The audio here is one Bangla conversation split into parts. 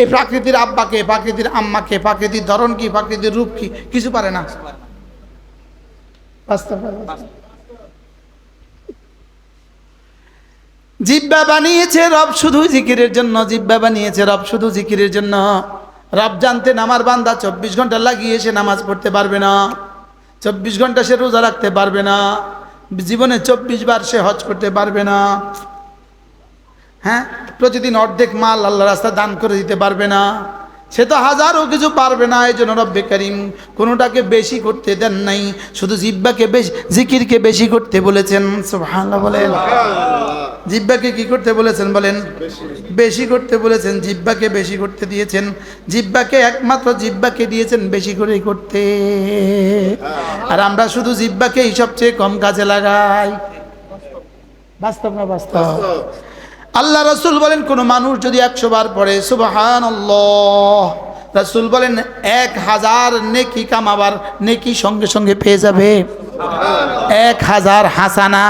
এই প্রাকৃতির আব্বাকে, প্রাকৃতির আম্মাকে, প্রাকৃতির ধরন কি, প্রাকৃতির রূপ কি, কিছু পারে না। জিহ্বা বানিয়েছে রব শুধু জিকিরের জন্য, জিহ্বা বানিয়েছে রব শুধু জিকিরের জন্য। রব জানতেন আমার বান্দা 24 ঘন্টা লাগিয়ে সে নামাজ পড়তে পারবে না, 24 ঘন্টা সে রোজা রাখতে পারবে না, জীবনে 24 বার সে হজ করতে পারবে না, হ্যাঁ, প্রতিদিন অর্ধেক মাল আল্লাহ রাস্তায় দান করে দিতে পারবে না, সে তো হাজারও কিছু পারবে না। এই জন্য রব্বে কারীম কোনোটাকে বেশি করতে দেন নাই, শুধু জিহ্বাকে বেশি, জিকিরকে বেশি করতে বলেছেন। সুবহানাল্লাহ বলেন। জিহ্বাকে কি করতে বলেছেন বলেন? বেশি করতে বলেছেন, জিহ্বাকে বেশি করতে দিয়েছেন। জিহ্বাকে একমাত্র জিহ্বাকে দিয়েছেন বেশি করে করতে, আর আমরা শুধু জিহ্বাকেই সবচেয়ে কম কাজে লাগাই। বাস্তব না বাস্তব? আল্লাহ রাসূল বলেন কোন মানুষ যদি 100 বার পড়ে সুবহানাল্লাহ, রাসূল বলেন 1000 নেকি কামাবার নেকি সঙ্গে সঙ্গে পেয়ে যাবে। 1000 হাসানা,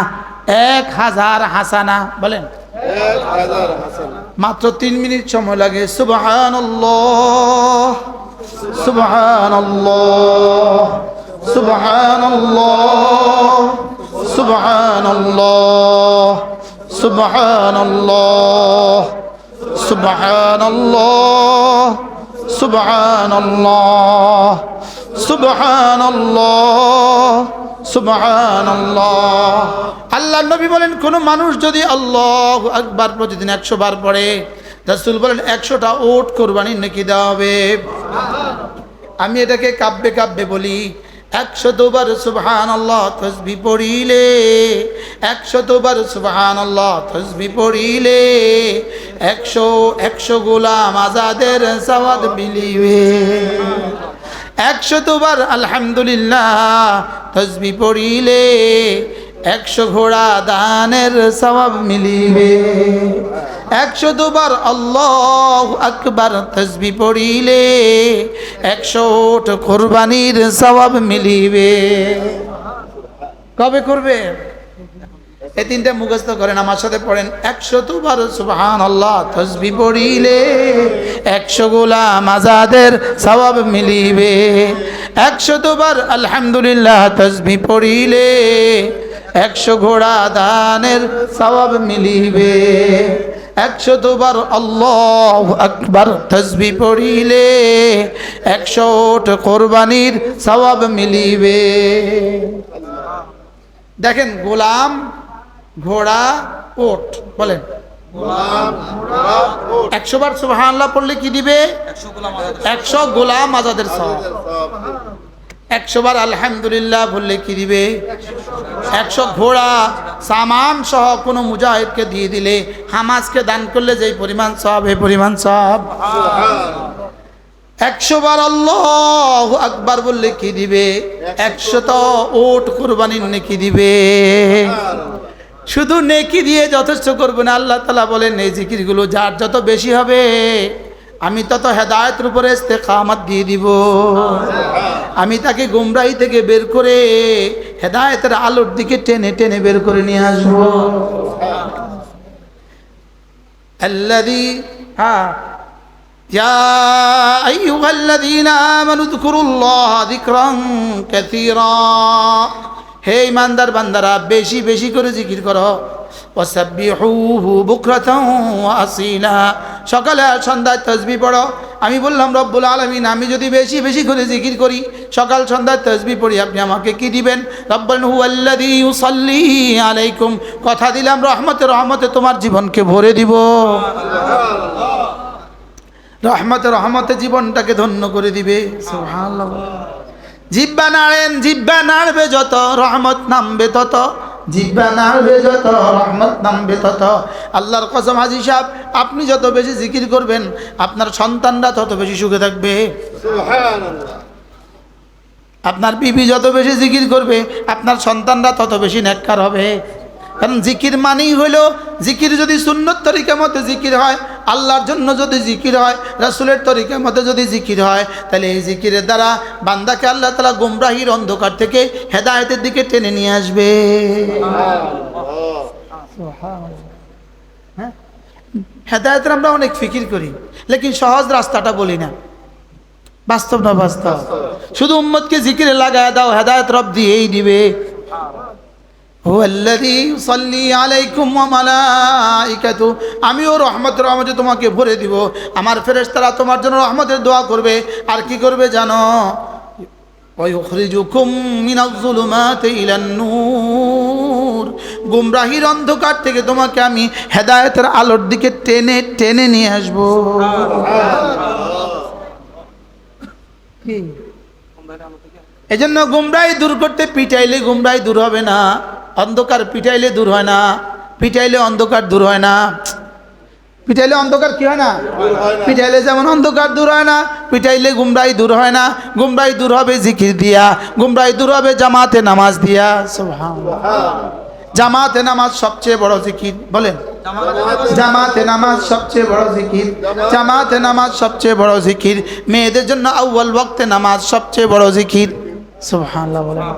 1000 হাসানা বলেন, 1000 হাসানা। মাত্র 3 মিনিট সময় লাগে। সুবহানাল্লাহ সুবহানাল্লাহ সুবহানাল্লাহ সুবহানাল্লাহ সুবহানাল্লাহ সুবহানাল্লাহ সুবহানাল্লাহ সুবহানাল্লাহ সুবহানাল্লাহ। আল্লাহ নবী বলেন কোন মানুষ যদি আল্লাহু আকবার প্রতিদিন 100 বার পড়ে, রাসূল বলেন 100টা উট কুরবানির নেকি দেওয়া হবে। আমি এটাকে কাব্যে কাব্যে বলি, 100 বার সুবহানাল্লাহ তাসবিহ পড়িলে, 100 বার সুবহানাল্লাহ তাসবিহ পড়িলে 100 গোলাম আজাদের সওয়াব মিলিবে। 100 বার আলহামদুলিল্লাহ তাসবিহ পড়িলে 100 ঘোড়া দানের সওয়াব মিলিবে। 100 বার আল্লাহু আকবার তাসবিহ পড়িলে 100 ওট কুরবানির সওয়াব মিলিবে। কবে করবে? এই তিনটা মুখস্থ করেন, আমার সাথে পড়েন। 100 বার সুবহানাল্লাহ তাসবিহ পড়িলে 100 গোলাম আজাদের সওয়াব মিলিবে। 100 বার আলহামদুলিল্লাহ তাসবিহ পড়িলে 100 ঘোড়া দানের সওয়াব মিলিবে। 100 বার আল্লাহু আকবার তাসবিহ পড়িলে 100 ওট কুরবানির সওয়াব মিলিবে। দেখেন, গোলাম, ঘোড়া, ওট বলেন। 100 বার সুবহানাল্লাহ পড়লে কি দিবে? 100 গোলাম আজাদের সওয়াব। 100 বার আলহামদুলিল্লাহ বললে কি দিবে? 100 ঘোড়া সামান সহ কোনো মুজাহিদকে দিয়ে দিলে, হামাসকে দান করলে যেই পরিমাণ সওয়াব, এই পরিমাণ সওয়াব। 100 বার আল্লাহু আকবার বললে কি দিবে? 100 উট কুরবানির নেকি দিবে। শুধু নেকি দিয়ে যথেষ্ট করবে না। আল্লাহ তাআলা বলেন এই জিকিরগুলো যার যত বেশি হবে আমি তত হেদায়েতের উপরে ইস্তেকামত দিয়ে দিব। আমি তাকে গুমরাহি থেকে বের করে হেদায়েতের আলোর দিকে টেনে টেনে বের করে নিয়ে আসবো। আল্লাযী ইয়া আইয়ুহাল্লাযীনা আমানু যকুরুল্লাহা যিকরান কাসীরা। হে ঈমানদার বান্দারা, বেশি বেশি করে জিকির করো। ওয়াসাব্বিহুহু বুকরাতাও ওয়া আসীলা। সকালে আর সন্ধ্যায় তাসবিহ পড়ো। আমি বললাম রব্বুল আলামিন, আমি যদি বেশি বেশি করে জিকির করি, সকাল সন্ধ্যায় তাসবিহ পড়ি, আপনি আমাকে কি দিবেন? রব্বানা হুয়াল্লাযী ইউসাল্লি আলাইকুম। কথা দিলাম রহমতে রহমতে তোমার জীবনকে ভরে দিব। রহমতে রহমতে জীবনটাকে ধন্য করে দিবে। সুবহানাল্লাহ। জিহ্বা নাড়েন, জিহ্বা নাড়বে যত রহমত নামবে তত, জিহ্বা নাড়বে যত রহমত নামবে তত। আল্লাহর কসম হাজী সাহেব, আপনি যত বেশি জিকির করবেন আপনার সন্তানরা তত বেশি সুখে থাকবে। সুবহানাল্লাহ। আপনার বিবি যত বেশি জিকির করবে আপনার সন্তানরা তত বেশি নেককার হবে। কারণ জিকির মানেই হলো, জিকির যদি সুন্নত তরিকা মতে জিকির হয়, আল্লাহর জন্য যদি জিকির হয়, রাসূলের তরিকা মতে যদি জিকির হয়, তাহলে এই জিকিরের দ্বারা বান্দাকে আল্লাহ তাআলা গুমরাহির অন্ধকার থেকে হেদায়েতের দিকে টেনে নিয়ে আসবে। হেদায়েতের আমরা অনেক ফিকির করি, লেকিন সহজ রাস্তাটা বলি না। বাস্তব না বাস্তব? শুধু উম্মতকে জিকিরে লাগায় দাও, হেদায়েত রব দিয়েই দিবে। হুয়াল্লাযী ইউসাল্লি আলাইকুম ওয়া মালাইকাতু, আমিও রহমতে তোমাকে ভরে দিব, আমার ফেরেশতারা তোমার জন্য রহমতের দোয়া করবে। আর কি করবে জানো? ওয়া ইউখরিজুকুম মিনাজ যুলুমাতি ইলান নূর, গুমরাহির অন্ধকার থেকে তোমাকে আমি হেদায়েতের আলোর দিকে টেনে টেনে নিয়ে আসবো। এজন্য গুমরাহি দূর করতে পিটাইলে গুমরাহি দূর হবে না, অন্ধকার পিটাইলে দূর হয় না, পিটাইলে অন্ধকার দূর হয় না। পিটাইলে অন্ধকার কি হয় না? পিটাইলে যেমন অন্ধকার দূর হয় না, পিটাইলে গুমরাহি দূর হয় না। গুমরাহি দূর হবে জিকির দিয়া, গুমরাহি দূর হবে জামাতে নামাজ দিয়া। সুবহানাল্লাহ। জামাতে নামাজ সবচেয়ে বড় জিকির, বলেন জামাতে নামাজ সবচেয়ে বড় জিকির, জামাতে নামাজ সবচেয়ে বড় জিকির। মেয়েদের জন্য আউয়াল ওয়াক্তে নামাজ সবচেয়ে বড় জিকির। সুবহানাল্লাহ বলেন।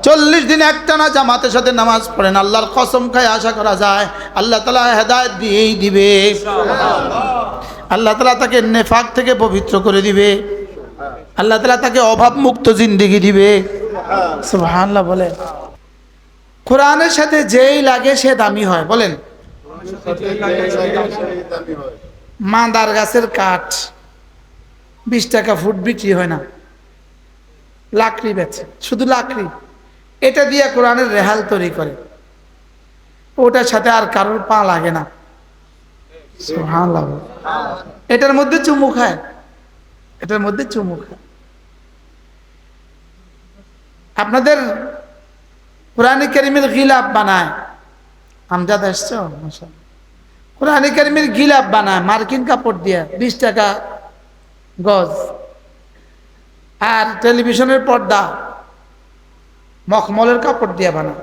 40 দিন একটানা জামাতের সাথে নামাজ পড়েন, আল্লাহর কসম খায় আশা করা যায় আল্লাহ তাআলা হেদায়েত দিয়েই দিবে। আল্লাহ তাআলা তাকে নেফাক থেকে পবিত্র করে দিবে, আল্লাহ তাআলা তাকে অভাব মুক্ত জিন্দেগি দিবে। সুবহানাল্লাহ বলেন। কোরআনের সাথে যেই লাগে সে দামি হয়, বলেন। মাদার গাছের কাঠ 20 টাকা ফুট বিক্রি হয় না, লাকড়ি বেচে, শুধু লাকড়ি। এটা দিয়ে কোরআনের রেহাল তৈরি করে, ওটার সাথে আর কারোর পা লাগে না। সুবহানাল্লাহ। এটার মধ্যে চুমু খায়, এটার মধ্যে চুমু খায়। আপনাদের কোরআনে কারীমের গিলাফ বানায়, আমজাদ আসছো মাশাআল্লাহ, কোরআনে কারীমের গিলাফ বানায় মার্কিন কাপড় দিয়ে 20 টাকা গজ। আর টেলিভিশনের পর্দা মখমলের কাপড় দিয়ে বানায়।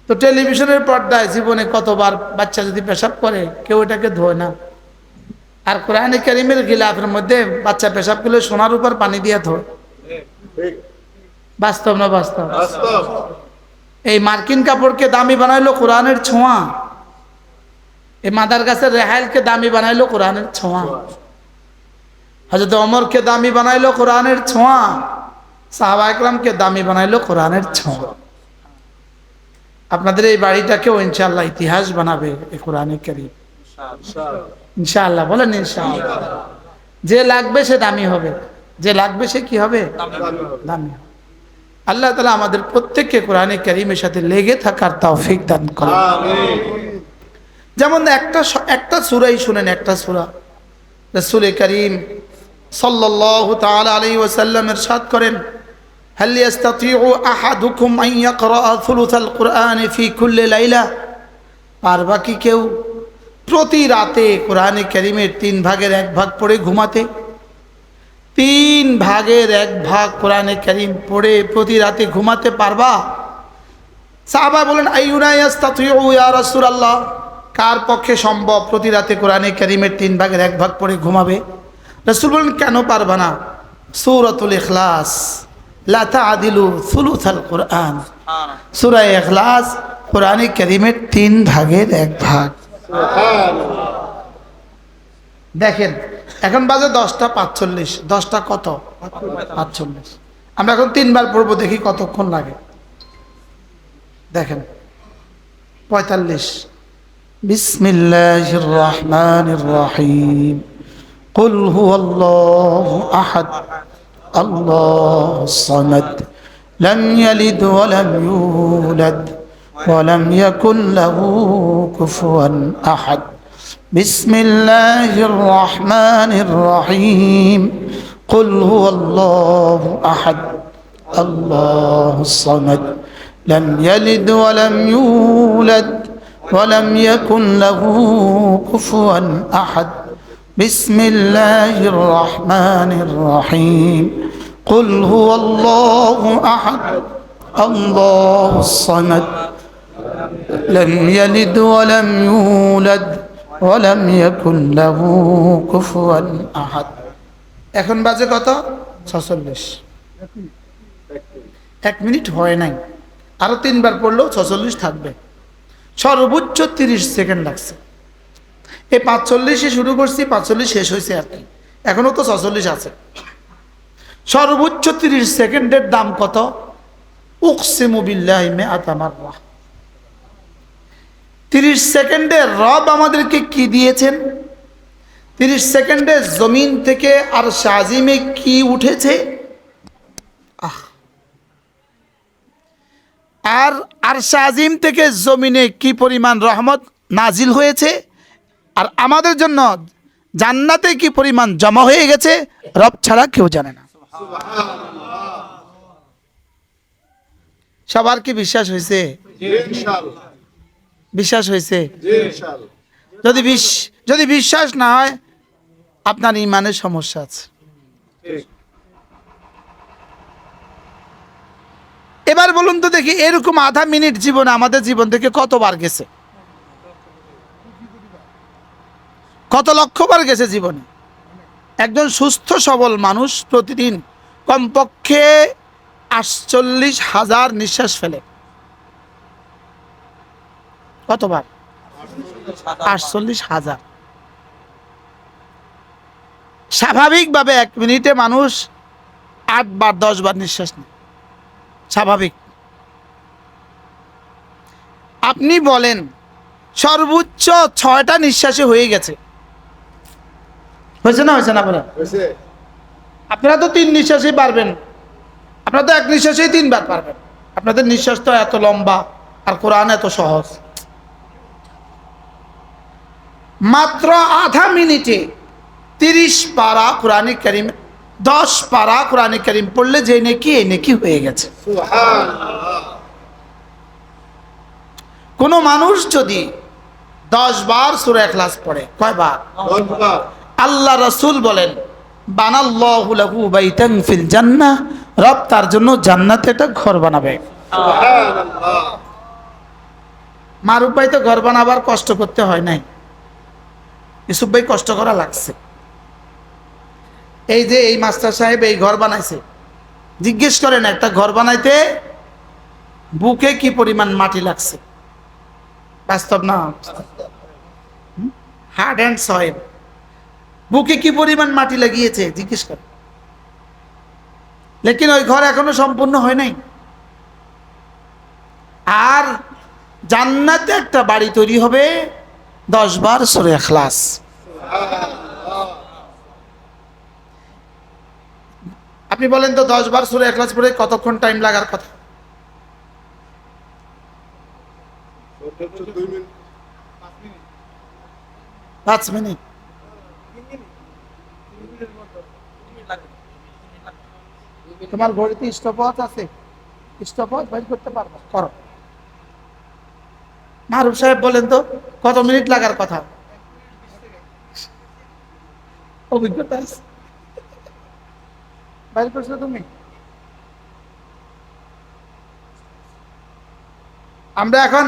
তো টেলিভিশনের পর্দায় জীবনে কতবার বাচ্চা যদি পেশাব করে কেউ এটাকে ধোয় না, আর কোরআনে কারীমের গিলাফের মধ্যে বাচ্চা পেশাব করলে সোনার উপর পানি দিয়ে ধোয়। বাস্তব না বাস্তব? এই মার্কিন কাপড়কে দামি বানাইলো কোরআনের ছোঁয়া, এই মাদার গাছের রেহাইলকে দামি বানাইলো কোরআনের ছোঁয়া, হযরত ওমরকে দামি বানাইলো কোরআনের ছোঁয়া, সাহাবা একরামকে দামি বানাইলো কোরআনের ছোঁয়া। আপনাদের এই বাড়িটাকেও ইনশাআল্লাহ ইতিহাস বানাবে এই কোরআনে কারীম, ইনশাআল্লাহ। বলেন ইনশাআল্লাহ। যে লাগবে সে দামি হবে, যে লাগবে সে কি হবে? দামি হবে। আল্লাহ তাআলা আমাদের প্রত্যেককে কোরআনে কারীমের সাথে লেগে থাকার তৌফিক দান করেন। যেমন একটা সূরাই শুনেন, একটা সূরা রাসূল করিম সাল্লাল্লাহু তাআলা আলাইহি ওয়াসাল্লাম ইরশাদ করেন, হাল ইয়াস্তাতিউ আহাদুকুম আন ইয়াকরা থুলুসাল কুরআনি ফি কুল্লি লাইলা, পারবা কি কেউ প্রতি রাতে কোরআনে কারীমের 3 ভাগের 1 ভাগ পড়ে ঘুমাতে? 3 ভাগের 1 ভাগ কোরআনে কারীম পড়ে প্রতি রাতে ঘুমাতে পারবা? সাহাবা বলেন, আইয়ুনা ইয়াস্তাতিউ ইয়া রাসূলুল্লাহ, কার পক্ষে সম্ভব প্রতি রাতে কোরআনে কারীমের 3 ভাগের 1 ভাগ পড়ে ঘুমাবে? রাসূল বলেন, কেন পারবা না? সূরাতুল ইখলাস লা তা'দিলু সুলুসাল কুরআন, সূরা ইখলাস কোরআনে কারীমের 3 ভাগের 1 ভাগ। দেখেন এখন বাজে 10টা 45, 10টা কত? 45। আমরা এখন 3 বার পড়বো, দেখি কতক্ষণ লাগে। দেখেন 45। বিসমিল্লাহির রহমানির রহিম, কুল হুয়াল্লাহু আহাদ আল্লাহুস সামাদ লাম ইয়ালিদ ওয়া লাম ইউলাদ ওয়া লাম ইয়াকুল লাহু কুফুয়ান আহাদ। বিসমিল্লাহির রহমানির রহিম, কুল হুয়াল্লাহু আহাদ আল্লাহুস সামাদ লাম ইয়ালিদ ওয়া লাম ইউলাদ ওয়া লাম ইয়াকুল লাহু কুফুয়ান আহাদ। বিসমিল্লাহির রহমানির রহিম, কুল হুয়াল্লাহু আহাদ আল্লাহুস সামাদ লাম ইয়ালিদ ওয়া লাম ইউলাদ ওয়া লাম ইয়াকুল লাহু কুফুয়ান আহাদ। এখন বাজে কত? 46। 1 মিনিট হয় নাই, আরো 3 বার পড়লেও 46 থাকবে। সর্বোচ্চ 30 সেকেন্ড লাগছে। এই 45-এ শুরু করছি, 45 শেষ হয়েছে আর কি, এখনো তো 46 আছে। সর্বোচ্চ 30 সেকেন্ডের দাম কত? উকসিমু বিল্লাহি মিআতা মাররা। 30 সেকেন্ডে রব আমাদেরকে কি দিয়েছেন? 30 সেকেন্ডে জমিন থেকে আর শাজিমে কি উঠেছে, আর আরশ আজিম থেকে জমিনে কি পরিমাণ রহমত নাজিল হয়েছে, আর আমাদের জন্য জান্নাতে কি পরিমাণ জমা হয়ে গেছে, রব ছাড়া কেউ জানে না। সবার কি বিশ্বাস হয়েছে? জি ইনশাআল্লাহ। বিশ্বাস হয়েছে? জি ইনশাআল্লাহ। যদি বিশ্বাস না হয় আপনার ইমানের সমস্যা আছে। ঠিক। এবার বলুন তো দেখি, এরকম আধা মিনিট জীবনে আমাদের জীবন থেকে কতবার গেছে? কত লক্ষবার গেছে জীবনে? একজন সুস্থ সবল মানুষ প্রতিদিন কমপক্ষে 48,000 নিঃশ্বাস ফেলে। কতবার? 48,000। স্বাভাবিকভাবে 1 মিনিটে মানুষ 8 বার 10 বার নিঃশ্বাস নেয়, স্বাভাবিক। আপনি বলেন সর্বোচ্চ 6টা নিঃশ্বাসে হয়ে গেছে, হয়েছে না? হয়েছে না? বলেন। হয়েছে। আপনারা তো 3 নিঃশ্বাসেই পারবেন, আপনারা তো 1 নিঃশ্বাসেই 3 বার পারবেন। আপনাদের নিঃশ্বাস তো এত লম্বা, আর কোরআন এত সহজ। মাত্র আধা মিনিটে 30 পারা কোরআনে কারীম, 10 পারা কোরআনে কারীম পড়লে যে নেকি, এই নেকি হয়ে গেছে। সুবহানাল্লাহ। কোন মানুষ যদি 10 বার সূরা ইখলাস পড়ে, কয়বার? 10 বার। আল্লাহ রাসূল বলেন, বানাল্লাহু লাহু বাইতান ফিল জান্নাহ, রব তার জন্য জান্নাতে একটা ঘর বানাবে। সুবহানাল্লাহ। মারুফ ভাই তো ঘর বানাবার কষ্ট করতে হয় নাই, ইউসুফ ভাই কষ্ট করা লাগছে। এই যে এই মাস্টার সাহেব এই ঘর বানাইছে, জিজ্ঞেস করেন একটা ঘর বানাইতে বুকে কি পরিমাণ মাটি লাগছে? বাস্তব না? হার্ড অ্যান্ড সয়েল, বুকে কি পরিমাণ মাটি লাগিয়েছে জিজ্ঞেস করেন। লেকিন ওই ঘর এখনো সম্পূর্ণ হয় নাই। আর জান্নাতে একটা বাড়ি তৈরি হবে 10 বার সূরা ইখলাস। আপনি বলেন তো 10 বার সূরা ইখলাস পড়ে কতক্ষণ টাইম লাগার কথা? সর্বোচ্চ 2 মিনিট। 5 মিনিট। তোমার ঘড়িতে স্টপওয়াচ আছে? স্টপওয়াচ বাইর করতে পারবে? করো। মারুফ সাহেব বলেন তো কত মিনিট লাগার কথা? অভিজ্ঞতা আছে? বাইর করছো তুমি? আমরা এখন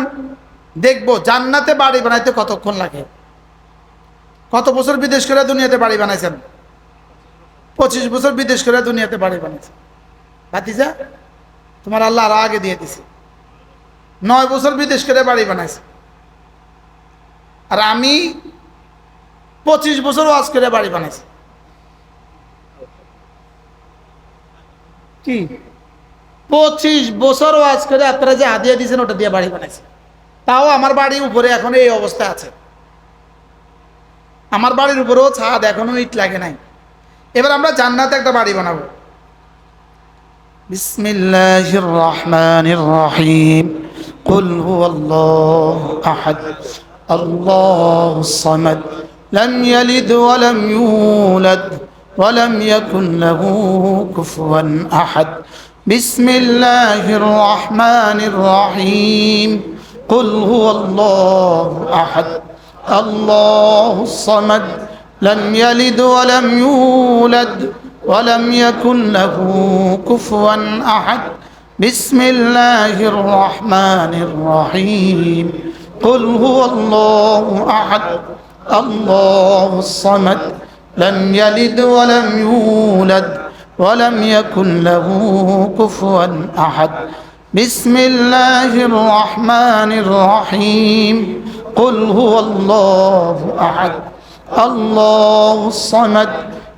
দেখব জান্নাতে বাড়ি বানাইতে কতক্ষণ লাগে। কত বছর বিদেশ করে দুনিয়াতে বাড়ি বানাইছেন? 25 বছর বিদেশ করে দুনিয়াতে বাড়ি বানাইছে। ভাতিজা তোমার আল্লাহ আরো আগে দিয়ে দিছে, 9 বছর বিদেশ করে বাড়ি বানাইছে। আর আমি 25 বছর ওয়াজ করে বাড়ি বানাইছি। কি 25 বছর ওয়াজ করে আপনারা যে হাদিয়া দিয়েছেন ওটা দিয়ে বাড়ি বানাইছে। তাও আমার বাড়ি উপরে এখন এই অবস্থা আছে, আমার বাড়ির উপরেও ছাদ এখনো ইট লাগে নাই। এবার আমরা জান্নাতে একটা বাড়ি বানাবো। বিসমিল্লাহির রহমানির রহিম। কুল হুয়াল্লাহু আহাদ আল্লাহুস সামাদ লাম ইয়ালিদ ওয়া লাম ইউলাদ ওয়া লাম ইয়াকুন লাহু কুফুয়ান আহাদ। বিসমিল্লাহির রহমানির রহিম। কুল হুয়াল্লাহু আহাদ আল্লাহুস Samad لم يلد ولم يولد ولم يكن له كفوا أحد بسم الله الرحمن الرحيم قل هو الله أحد الله الصمد لم يلد ولم يولد ولم يكن له كفوا أحد بسم الله الرحمن الرحيم قل هو الله أحد الله الصمد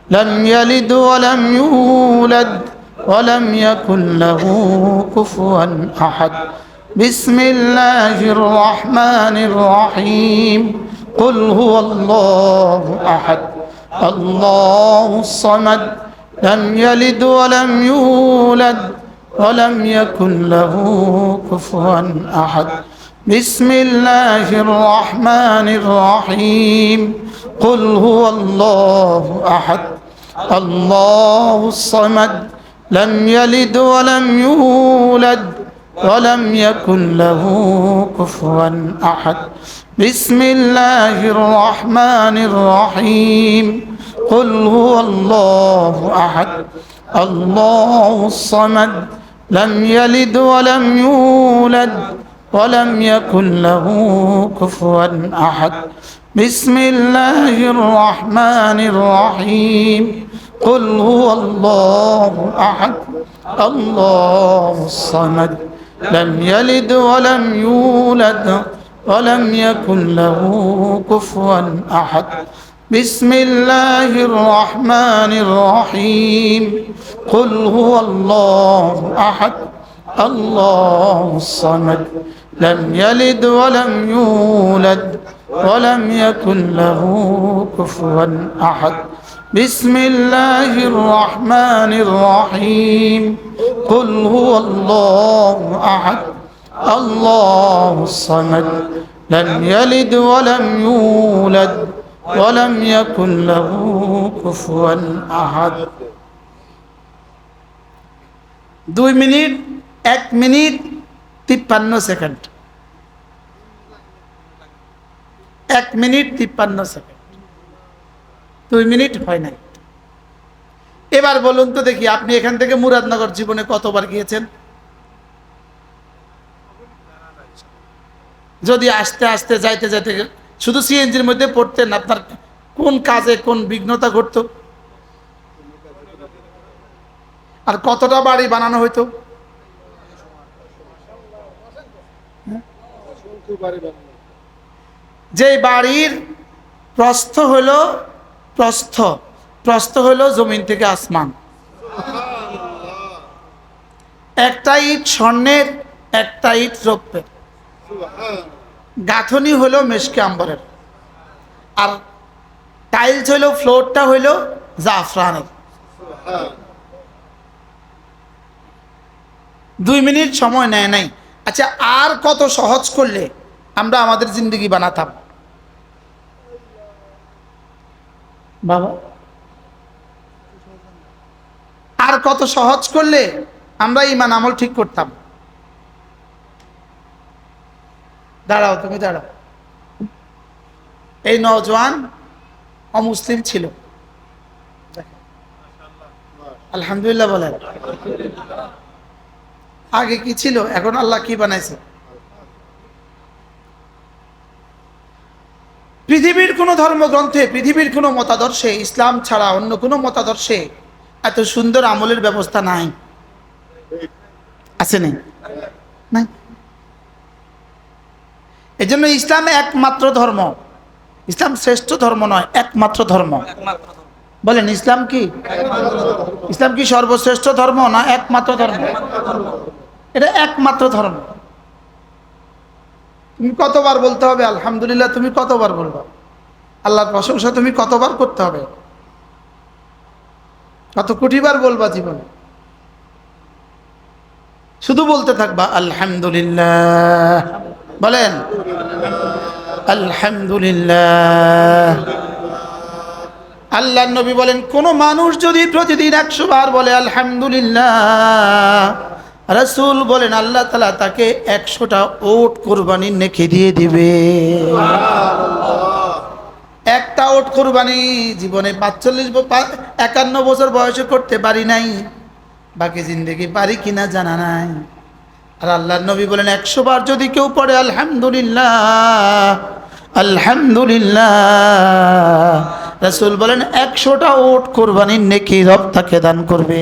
لم يلد ولم يولد ولم يكن له كفوا أحد بسم الله الرحمن الرحيم قل هو الله أحد الله الصمد لم يلد ولم يولد ولم يكن له كفوا أحد بسم الله الرحمن الرحيم قل هو الله أحد الله الصمد لم يلد ولم يولد ولم يكن له كفوا أحد بسم الله الرحمن الرحيم قل هو الله أحد الله الصمد لم يلد ولم يولد ولم يكن له كفوا أحد بسم الله الرحمن الرحيم قل هو الله أحد الله الصمد لم يلد ولم يولد ولم يكن له كفوا أحد بسم الله الرحمن الرحيم قل هو الله أحد الله الصمد لم يلد ولم يولد ولم يكن له كفوا أحد بسم الله الرحمن الرحيم قل هو الله أحد الله الصمد لم يلد ولم يولد ولم يكن له كفوا أحد 2 minute 1 minute 53 second 1 minute 53 second 2 minute হয় নাই। এবার বলুন তো দেখি, আপনি এখান থেকে মুরাদনগর জীবনে কতবার গিয়েছেন? যদি আস্তে আস্তে যাইতে যাইতে শুধু সিএনজির মধ্যে পড়তেন, আপনার কোন কাজে কোন বিঘ্নতা ঘটতো? আর কতটা বাড়ি বানানো হইতো? যে বাড়ির প্রস্থ হলো প্রস্থ হলো জমিন থেকে আসমান, একটা ইট স্বর্ণের, একটা ইট রৌপ্যের, গাঁথনি হলো মেশকে আম্বরের, আর টাইলস হইলো, ফ্লোরটা হইলো জাফরানের। 2 মিনিট সময় নেয় নাই। আচ্ছা, আর কত সহজ করলে আমরা আমাদের জিন্দগি বানাতাম বাবা? আর কত সহজ করলে আমরা ঈমান আমল ঠিক করতাম? দাঁড়াও, তুমি দাঁড়াও। এই নওজোয়ান অমুসলিম ছিল, আলহামদুলিল্লাহ বলেন। আগে কি ছিল, এখন আল্লাহ কি বানাইছে? পৃথিবীর কোন ধর্মগ্রন্থে, পৃথিবীর কোন মতাদর্শে, ইসলাম ছাড়া অন্য কোন মতাদর্শে এত সুন্দর আমলের ব্যবস্থা নাই। আছে নাই? এই জন্য ইসলাম একমাত্র ধর্ম। ইসলাম শ্রেষ্ঠ ধর্ম নয়, একমাত্র ধর্ম। বলেন ইসলাম কি? ইসলাম কি সর্বশ্রেষ্ঠ ধর্ম না একমাত্র ধর্ম? এটা একমাত্র ধর্ম। তুমি কতবার বলতে হবে আলহামদুলিল্লাহ? তুমি কতবার বলবা আল্লাহর প্রশংসা? তুমি কতবার করতে হবে? কত কোটিবার বলবা জীবনে? শুধু বলতে থাকবা আলহামদুলিল্লাহ। বলেন আলহামদুলিল্লাহ। আল্লাহর নবী বলেন, কোন মানুষ যদি প্রতিদিন 100 বার বলে আলহামদুলিল্লাহ, রাসূল বলেন আল্লাহ তাআলা তাকে 100টা ওট কুরবানির নেকি দিয়ে দিবে। একটা ওট কুরবানি জীবনে 51 বছর বয়সে করতে পারি নাই, বাকি জিন্দেগি পারি কিনা জানা নাই। আর আল্লাহর নবী বলেন 100 বার যদি কেউ পড়ে আলহামদুলিল্লাহ আলহামদুলিল্লাহ, রাসূল বলেন 100টা ওট কুরবানির নেকি রব তাকে দান করবে।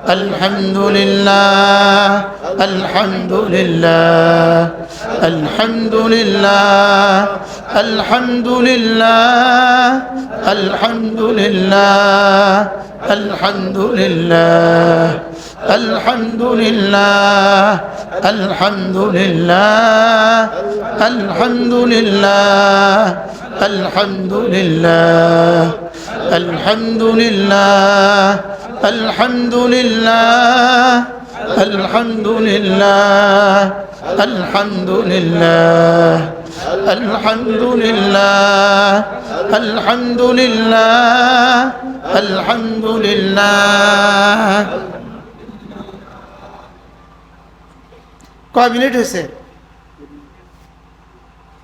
الحمد لله الحمد لله الحمد لله الحمد لله الحمد لله الحمد لله الحمد لله الحمد لله الحمد لله الحمد لله الحمد لله الحمد لله الحمد لله الحمد لله الحمد لله الحمد لله الحمد لله কয় মিনিট হয়েছে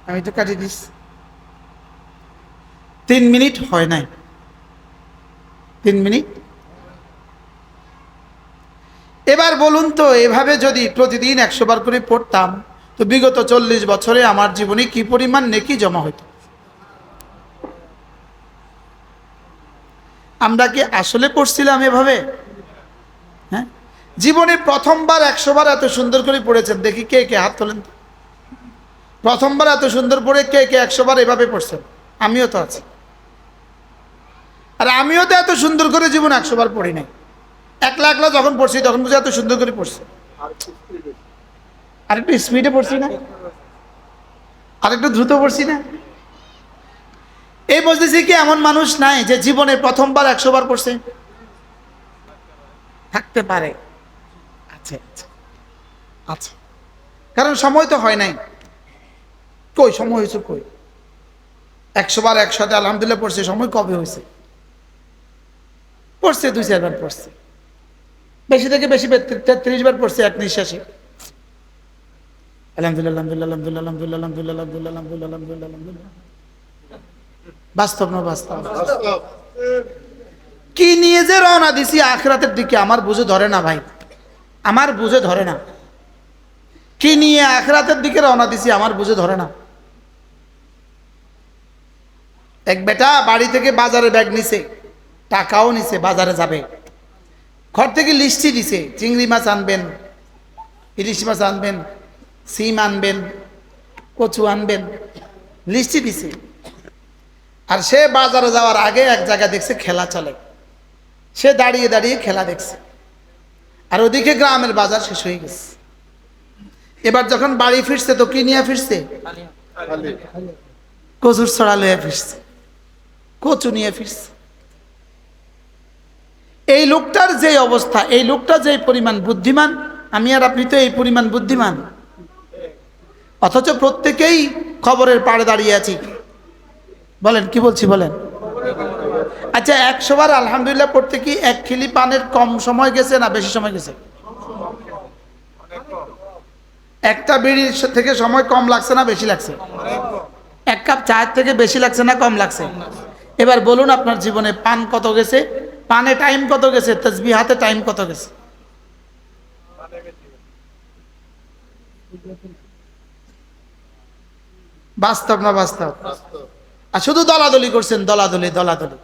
আমি তো কাটি দিস 3 মিনিট হয় নাই 3 মিনিট এবার বলুন তো এভাবে যদি প্রতিদিন 100 বার করে পড়তাম তো বিগত 40 বছরে আমার জীবনে কি পরিমাণ নেকি জমা হতো আমরা কি আসলে পড়ছিলাম এভাবে হ্যাঁ জীবনে প্রথমবার 100 বার এত সুন্দর করে পড়েছেন দেখি কে কে হাত তোলেন প্রথমবার এত সুন্দর পড়ে কে কে 100 বার এভাবে পড়ছেন আমিও তো আছি আর আমিও তো এত সুন্দর করে জীবন 100 বার পড়ি নাই একলা একলা যখন পড়ছি তখন বুঝে এত সুন্দর করে পড়ছি আরেকটু স্পিডে পড়ছি না আরেকটু দ্রুত পড়ছি না এই মজলিসে কি এমন মানুষ নাই যে জীবনে প্রথমবার 100 বার পড়ছে থাকতে পারে আছে আছে কারণ সময় তো হয় নাই কই সময় হয়েছে কই 100 বার একসাথে আলহামদুলিল্লাহ পড়ছে সময় কবে হয়েছে পড়ছে 2-4 বার পড়ছে বেশি থেকে বেশি 33 বার পড়ছে এক নিঃশ্বাসে আলহামদুলিল্লাহ আলহামদুলিল্লাহ আলহামদুলিল্লাহ আলহামদুলিল্লাহ আলহামদুলিল্লাহ আলহামদুলিল্লাহ আলহামদুলিল্লাহ আলহামদুলিল্লাহ বাস্তব না বাস্তব কি নিয়ে যে রওনা দিছি আখিরাতের দিকে আমার বুঝে ধরে না ভাই আমার বুঝে ধরে না কি নিয়ে আখিরাতের দিকে রওনা দিছি আমার বুঝে ধরে না এক বেটা বাড়ি থেকে বাজারে ব্যাগ নিছে টাকাও নিছে বাজারে যাবে ঘর থেকে লিস্টি দিছে চিংড়ি মাছ আনবেন ইলিশ মাছ আনবেন সিম আনবেন কচু আনবেন লিস্টি দিছে আর সে বাজারে যাওয়ার আগে এক জায়গায় দেখছে খেলা চলে সে দাঁড়িয়ে দাঁড়িয়ে খেলা দেখছে আর ওদিকে গ্রামের বাজার শেষ হয়ে গেছে এবার যখন বাড়ি ফিরছে তো কি নিয়ে ফিরছে কচুর ছড়া লয়ে ফিরছে কচু নিয়ে ফিরছে এই লোকটার যে অবস্থা এই লোকটা যে পরিমাণ বুদ্ধিমান আমি আর আপনি তো এই পরিমাণ বুদ্ধিমান অথচ প্রত্যেকেই খবরের পাড়ে দাঁড়িয়ে আছি বলেন কি বলছি বলেন আচ্ছা 100 বার আলহামদুলিল্লাহ পড়তে কি 1 খিলি পানের কম সময় গেছে না বেশি সময় গেছে একটা বিড়ির থেকে সময় কম লাগছে না বেশি লাগছে এক কাপ চায়ের থেকে বেশি লাগছে না কম লাগছে এবার বলুন আপনার জীবনে পান কত গেছে পানে টাইম কত গেছে তাসবিহাতে টাইম কত গেছে বাস্তব না বাস্তব আর শুধু দলাদলি করছেন দলাদলি দলাদলি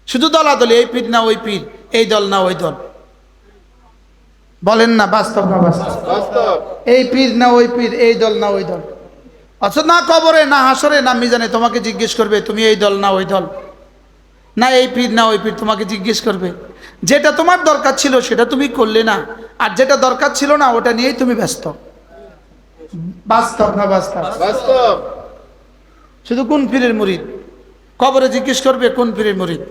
শুধু দলাদলি এই পীর না ওই পীর এই দল না ওই দল বলেন না বাস্তব না বাস্তব এই পীর না ওই পীর এই দল না ওই দল অথচ না কবরে না হাসরে না মিজানে তোমাকে জিজ্ঞেস করবে তুমি এই দল না ওই দল না এই পীর না ওই পীর তোমাকে জিজ্ঞেস করবে যেটা তোমার দরকার ছিল সেটা তুমি করলে না আর যেটা দরকার ছিল না ওটা নিয়েই তুমি ব্যস্ত বাস্তব না বাস্তব বাস্তব শুধু কোন পীরের মুরিদ কবরে জিজ্ঞেস করবে কোন পীরের মুরিদ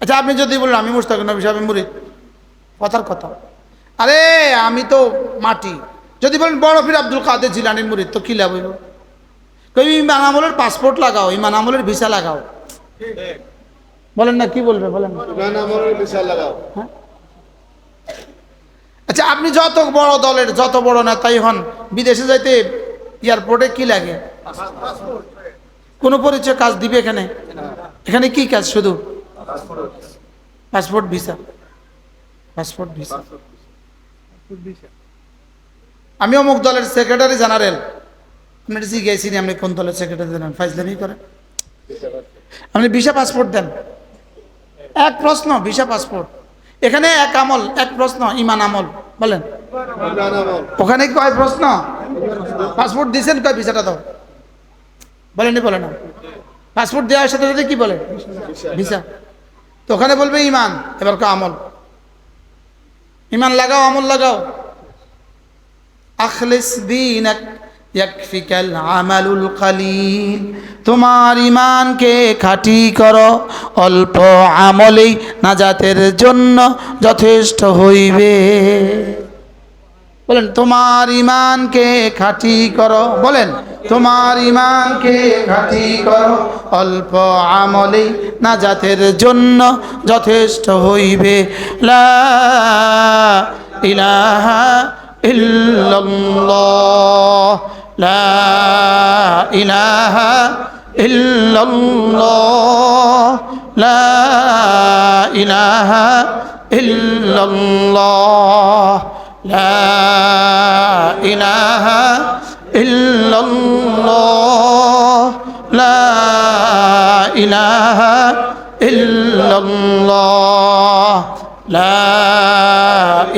আচ্ছা আপনি যদি বলেন আমি মুশতাক নবী সাহেবের মুরিদ কথার কথা আরে আমি তো মাটি যদি বলেন বড় পীর আব্দুল কাদের জিলানীর মুরিদ তো কি লাভ হইব কই ইমান আমলের পাসপোর্ট লাগাও ইমান আমলের ভিসা লাগাও বলেন না কি বলবে বলেন ইমান আমলের ভিসা লাগাও হ্যাঁ আচ্ছা আপনি যত বড় দলের যত বড় নেতাই হন বিদেশে যাইতে এয়ারপোর্টে কি লাগে কোন পরিচয় কাজ দিবে এখানে এখানে কি কাজ শুধু পাসপোর্ট ভিসা পাসপোর্ট ভিসা আমি অমুক দলের সেক্রেটারি জেনারেল আপনি জিজ্ঞেসি আপনি কোন দলের সেক্রেটারি জেনারেল ফাইজলামি করেন আপনি ভিসা পাসপোর্ট দেন এক প্রশ্ন ভিসা পাসপোর্ট এখানে এক আমল, এক প্রশ্ন, ইমান আমল। বলেন ইমান আমল। ওখানে কয় প্রশ্ন? পাসপোর্ট দিয়েছেন, কয় ভিসাটা দাও? বলেনি, বলে না। পাসপোর্ট দেওয়ার সাথে সাথে কি বলে? ভিসা। তো ওখানে বলবে ইমান, এবার কয় আমল। ইমান লাগাও, আমল লাগাও। আখলিস দীনাক ইয়াকফিকাল আমালুল কালিল। তোমার ইমানকে খাঁটি করো, অল্প আমলেই নাজাতের জন্য যথেষ্ট হইবে। বলেন তোমার ইমানকে খাঁটি করো। বলেন তোমার ইমানকে খাঁটি করো, অল্প আমলেই নাজাতের জন্য যথেষ্ট হইবে। লা ইলাহা ইল্লাল্লাহ, লা ইলাহা ইল্লাল্লাহ, লা ইলাহা ইল্লাল্লাহ, লা ইলাহা ইল্লাল্লাহ, লা ইলাহা ইল্লাল্লাহ, লা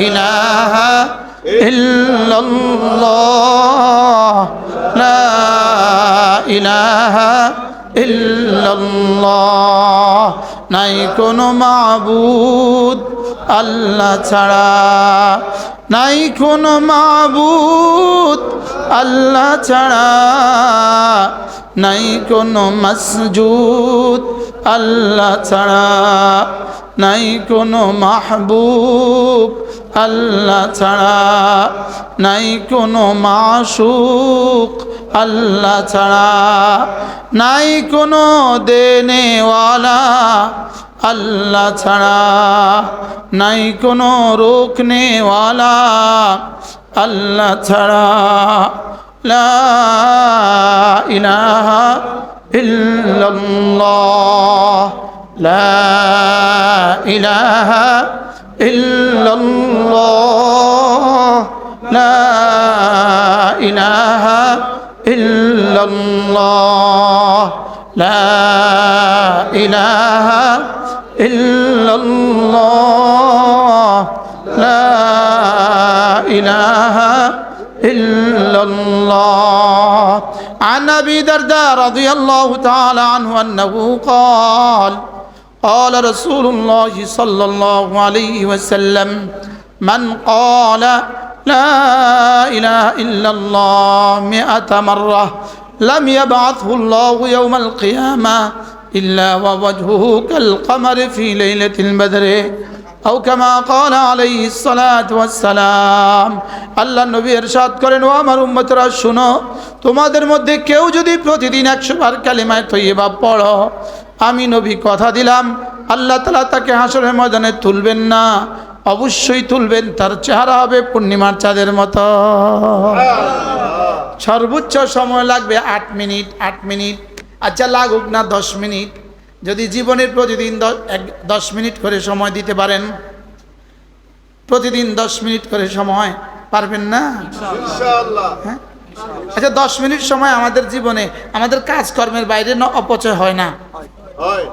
ইলাহা ইল্লাল্লাহ, লা ইলাহা ইল্লাল্লাহ। নাই কোনো মাবুদ আল্লাহ ছাড়া, নাই কোনো মাবুদ আল্লাহ ছাড়া, নাই কোনো মসজুদ আল্লাহ ছাড়া, নাই কোনো মাহবুব আল্লাহ ছাড়া, নাই কোনো মাশুক আল্লাহ ছাড়া, নাই কোনো দেনেওয়ালা আল্লাহ ছাড়া, নাই কোনো রোকনেওয়ালা আল্লাহ ছাড়া। লা ইলাহা ইল্লাল্লাহ, লা ইলাহা ইল্লাল্লাহ, লা ইলাহা ইল্লাল্লাহ, লা ইলাহা ইল্লাল্লাহ, লা ইলাহা ইল্লাল্লাহ। عن أبي درداء رضي الله تعالى عنه أنه قال قال رسول الله صلى الله عليه وسلم من قال لا إله إلا الله 100 مرة لم يبعثه الله يوم القيامة إلا ووجهه كالقمر في ليلة البدر أو كما قال عليه الصلاة والسلام। আল্লাহ নবী ইরশাদ করেন, ও আমার উম্মতরা শুনো, তোমাদের মধ্যে কেউ যদি প্রতিদিন 100 বার কালিমায়ে তয়্যিবা পড়ো, আমি নবী কথা দিলাম আল্লাহ তাআলা তাকে হাসরের ময়দানে তুলবেন না, অবশ্যই তুলবেন, তার চেহারা হবে পূর্ণিমার চাঁদের মতো। সর্বোচ্চ সময় লাগবে 8 মিনিট। 8 মিনিট, আচ্ছা লাগুক না 10 মিনিট। যদি জীবনের প্রতিদিন 10 মিনিট করে সময় দিতে পারেন, প্রতিদিন 10 মিনিট করে সময় পারবেন না? ইনশাআল্লাহ। হ্যাঁ, আচ্ছা 10 মিনিট সময় আমাদের জীবনে আমাদের কাজকর্মের বাইরে অপচয় হয় না? হয়,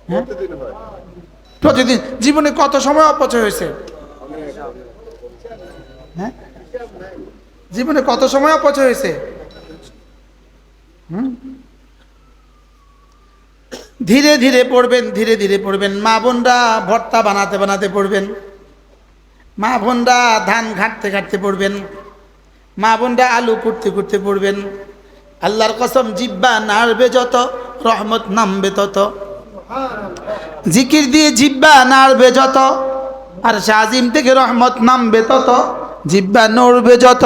প্রতিদিন হয়। প্রতিদিন জীবনে কত সময় অপচয় হয়েছে? হ্যাঁ, জীবনে কত সময় অপচয় হয়েছে? ধীরে ধীরে পড়বেন, ধীরে ধীরে পড়বেন। মা বোনরা ভর্তা বানাতে বানাতে পড়বেন, মা বোনরা ধান ঘাটতে ঘাটতে পড়বেন, মা বোনরা আলু কুটতে কুটতে পড়বেন। আল্লাহর কসম, জিব্বা নাড়বে যত রহমত নামবে তত। জিকির দিয়ে জিব্বা নাড়বে যত আর শাজিম থেকে রহমত নামবে তত। জিব্বা নড়বে যত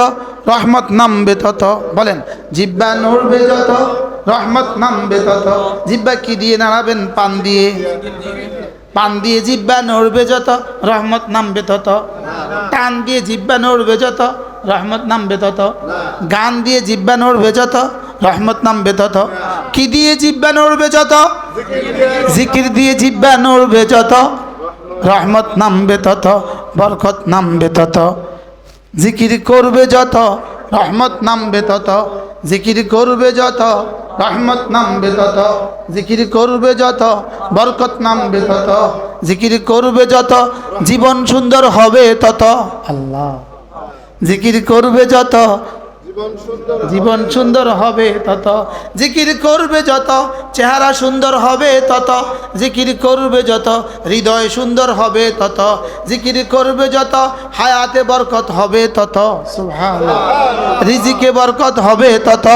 রহমত নামবে তত। বলেন জিব্বা নড়বে যত রহমত নামবে তত। জিব্বা কি দিয়ে নাড়াবেন? পান দিয়ে। পান দিয়ে জিব্বা নড়বে যত রহমত নামবে তত। টান দিয়ে জিব্বা নড়বে যত রহমত নামবে তত। গান দিয়ে জিব্বা নড়বে যত রহমত নামবে তত। কি দিয়ে জিব্বা নড়বে যত? জিকির দিয়ে জিব্বা নড়বে যত রহমত নামবে তত, বরকত নামবে তত। জিকির করবে যত রহমত নামবে তত, জিকির করবে যত রহমত নামবে তত, জিকির করবে যত বরকত নামবে তত, জিকির করবে যত জীবন সুন্দর হবে তত। আল্লাহ, জিকির করবে যত জীবন সুন্দর হবে তত, জিকির করবে যত চেহারা সুন্দর হবে তত, জিকির করবে যত হৃদয় সুন্দর হবে তত, জিকির করবে যত হায়াতে বরকত হবে তত। সুবহানাল্লাহ, রিজিকে বরকত হবে তত।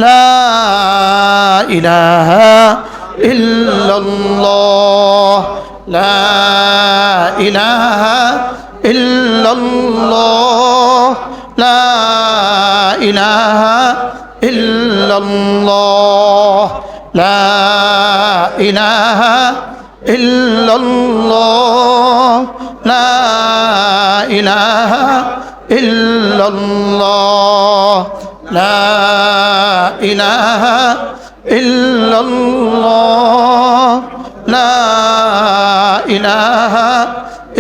লা ইলাহা ইল্লাল্লাহ, লা ইলাহা ইল্লাল্লাহ, লা ইলাহা ইল্লাল্লাহ, লা ইলাহা ইল্লাল্লাহ, লা ইলাহা ইল্লাল্লাহ, লা ইলাহা ইল্লাল্লাহ, লা ইলাহা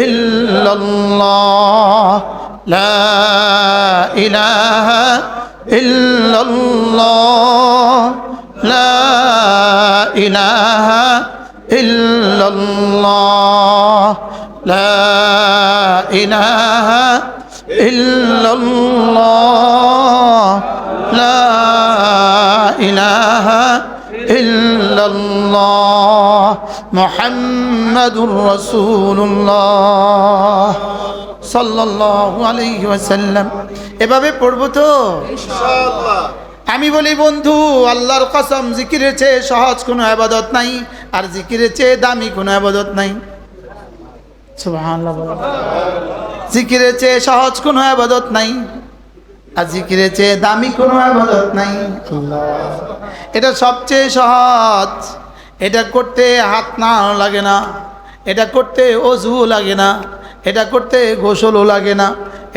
ইল্লাল্লাহ, লা ইলাহা ইল্লাল্লাহ, লা ইলাহা ইল্লাল্লাহ, লা ইলাহা ইল্লাল্লাহ, লা ইলাহা ইল্লাল্লাহ, মুহাম্মাদুর রাসূলুল্লাহ সাল্লাল্লাহু আলাইহি ওয়াসাল্লাম। এভাবে পড়বো তো ইনশাআল্লাহ। আমি বলি বন্ধু, আল্লাহর কসম, জিকিরের চেয়ে সহজ কোনো ইবাদত নাই, আর জিকিরের চেয়ে দামি কোনো ইবাদত নাই। সুবহানাল্লাহ, জিকিরের চেয়ে সহজ কোনো ইবাদত নাই, আর জিকিরের চেয়ে দামি কোনো ইবাদত নাই। এটা সবচেয়ে সহজ, এটা করতে হাত নাড়ানো লাগে না, এটা করতে অজু লাগে না, এটা করতে গোসলও লাগে না,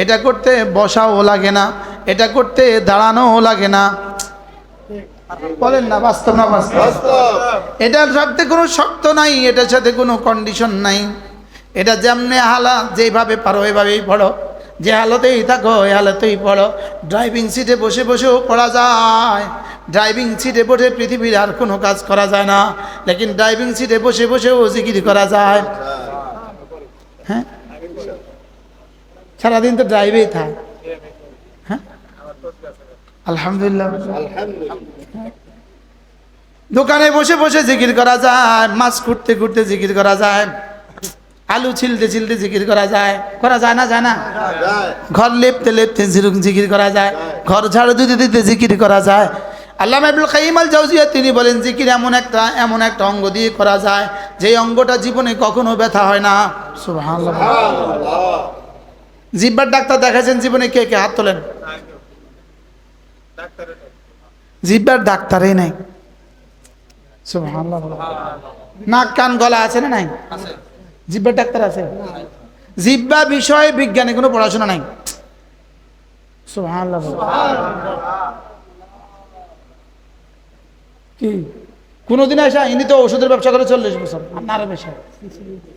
এটা করতে বসাও লাগে না, এটা করতে দাঁড়ানোও লাগে না। বলেন না বাস্তব না বাস্তব? এটার সাথে কোনো শর্ত নাই, এটার সাথে কোনো কন্ডিশন নাই। এটা যেমনি হালাত, যেভাবে পারো এভাবেই পড়ো, যে হালতেই থাকো এই হালতেই পড়ো। ড্রাইভিং সিটে বসে বসেও পড়া যায়, ড্রাইভিং সিটে বসে পৃথিবীর আর কোনো কাজ করা যায় না, লেকিন ড্রাইভিং সিটে বসে বসেও জিকির করা যায়। হ্যাঁ, সারাদিন তো ড্রাইভেই থাক। হ্যাঁ, আলহামদুলিল্লাহ। দোকানে বসে বসে জিকির করা যায়, মাছ কুটতে কুটতে জিকির করা যায়, আলু ছিলতে ছিলতে জিকির করা যায়। করা যায় না? যায় না? ঘর লেপতে লেপতে জিকির করা যায়, ঘর ঝাড়ু দিতে দিতে জিকির করা যায়। আল্লামা ইবনুল কাইয়িম আল জাওজিয়া তিনি বলেন, জিকির এমন একটা অঙ্গ দিয়ে করা যায় যে অঙ্গটা জীবনে কখনো ব্যথা হয় না। সুবহানাল্লাহ। জিহ্বার ডাক্তার দেখাচ্ছেন জীবনে? কে কে হাত তোলেন? জিহ্বার ডাক্তারই নাই। সুবহানাল্লাহ। নাক কান গলা আছে না নাই? জিহ্বার ডাক্তার আছে? জিহ্বা বিষয়ে বিজ্ঞানে কোনো পড়াশোনা নাই। সুবহানাল্লাহ। কি কোনোদিন আসা, ইনি তো ওষুধের ব্যবসা করে 40 বছর, আপনার বেশি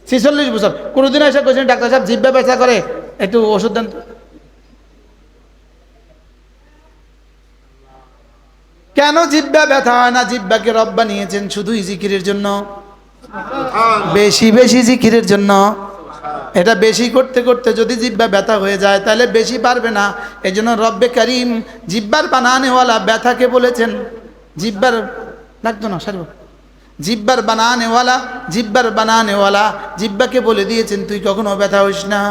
46 বছর। কোনোদিন আসা কইছেন ডাক্তার সাহেব জিহ্বা ব্যথা করে, একটু ওষুধ দেন? কেন জিহ্বা ব্যথা হয় না? জিহ্বাকে রব বানিয়েছেন শুধুই জিকিরের জন্য, বেশি বেশি জিকিরের জন্য। এটা বেশি করতে করতে যদি জিহ্বা ব্যথা হয়ে যায় তাহলে বেশি পারবে না। এই জন্য রব্বে কারিম জিহ্বার বানানেওয়ালা ব্যথাকে বলেছেন, জিহ্বার লাগতো না সারব, জিহ্বার বানানেওয়ালা জিহ্বাকে বলে দিয়েছেন তুই কখনো ব্যথা হইস না।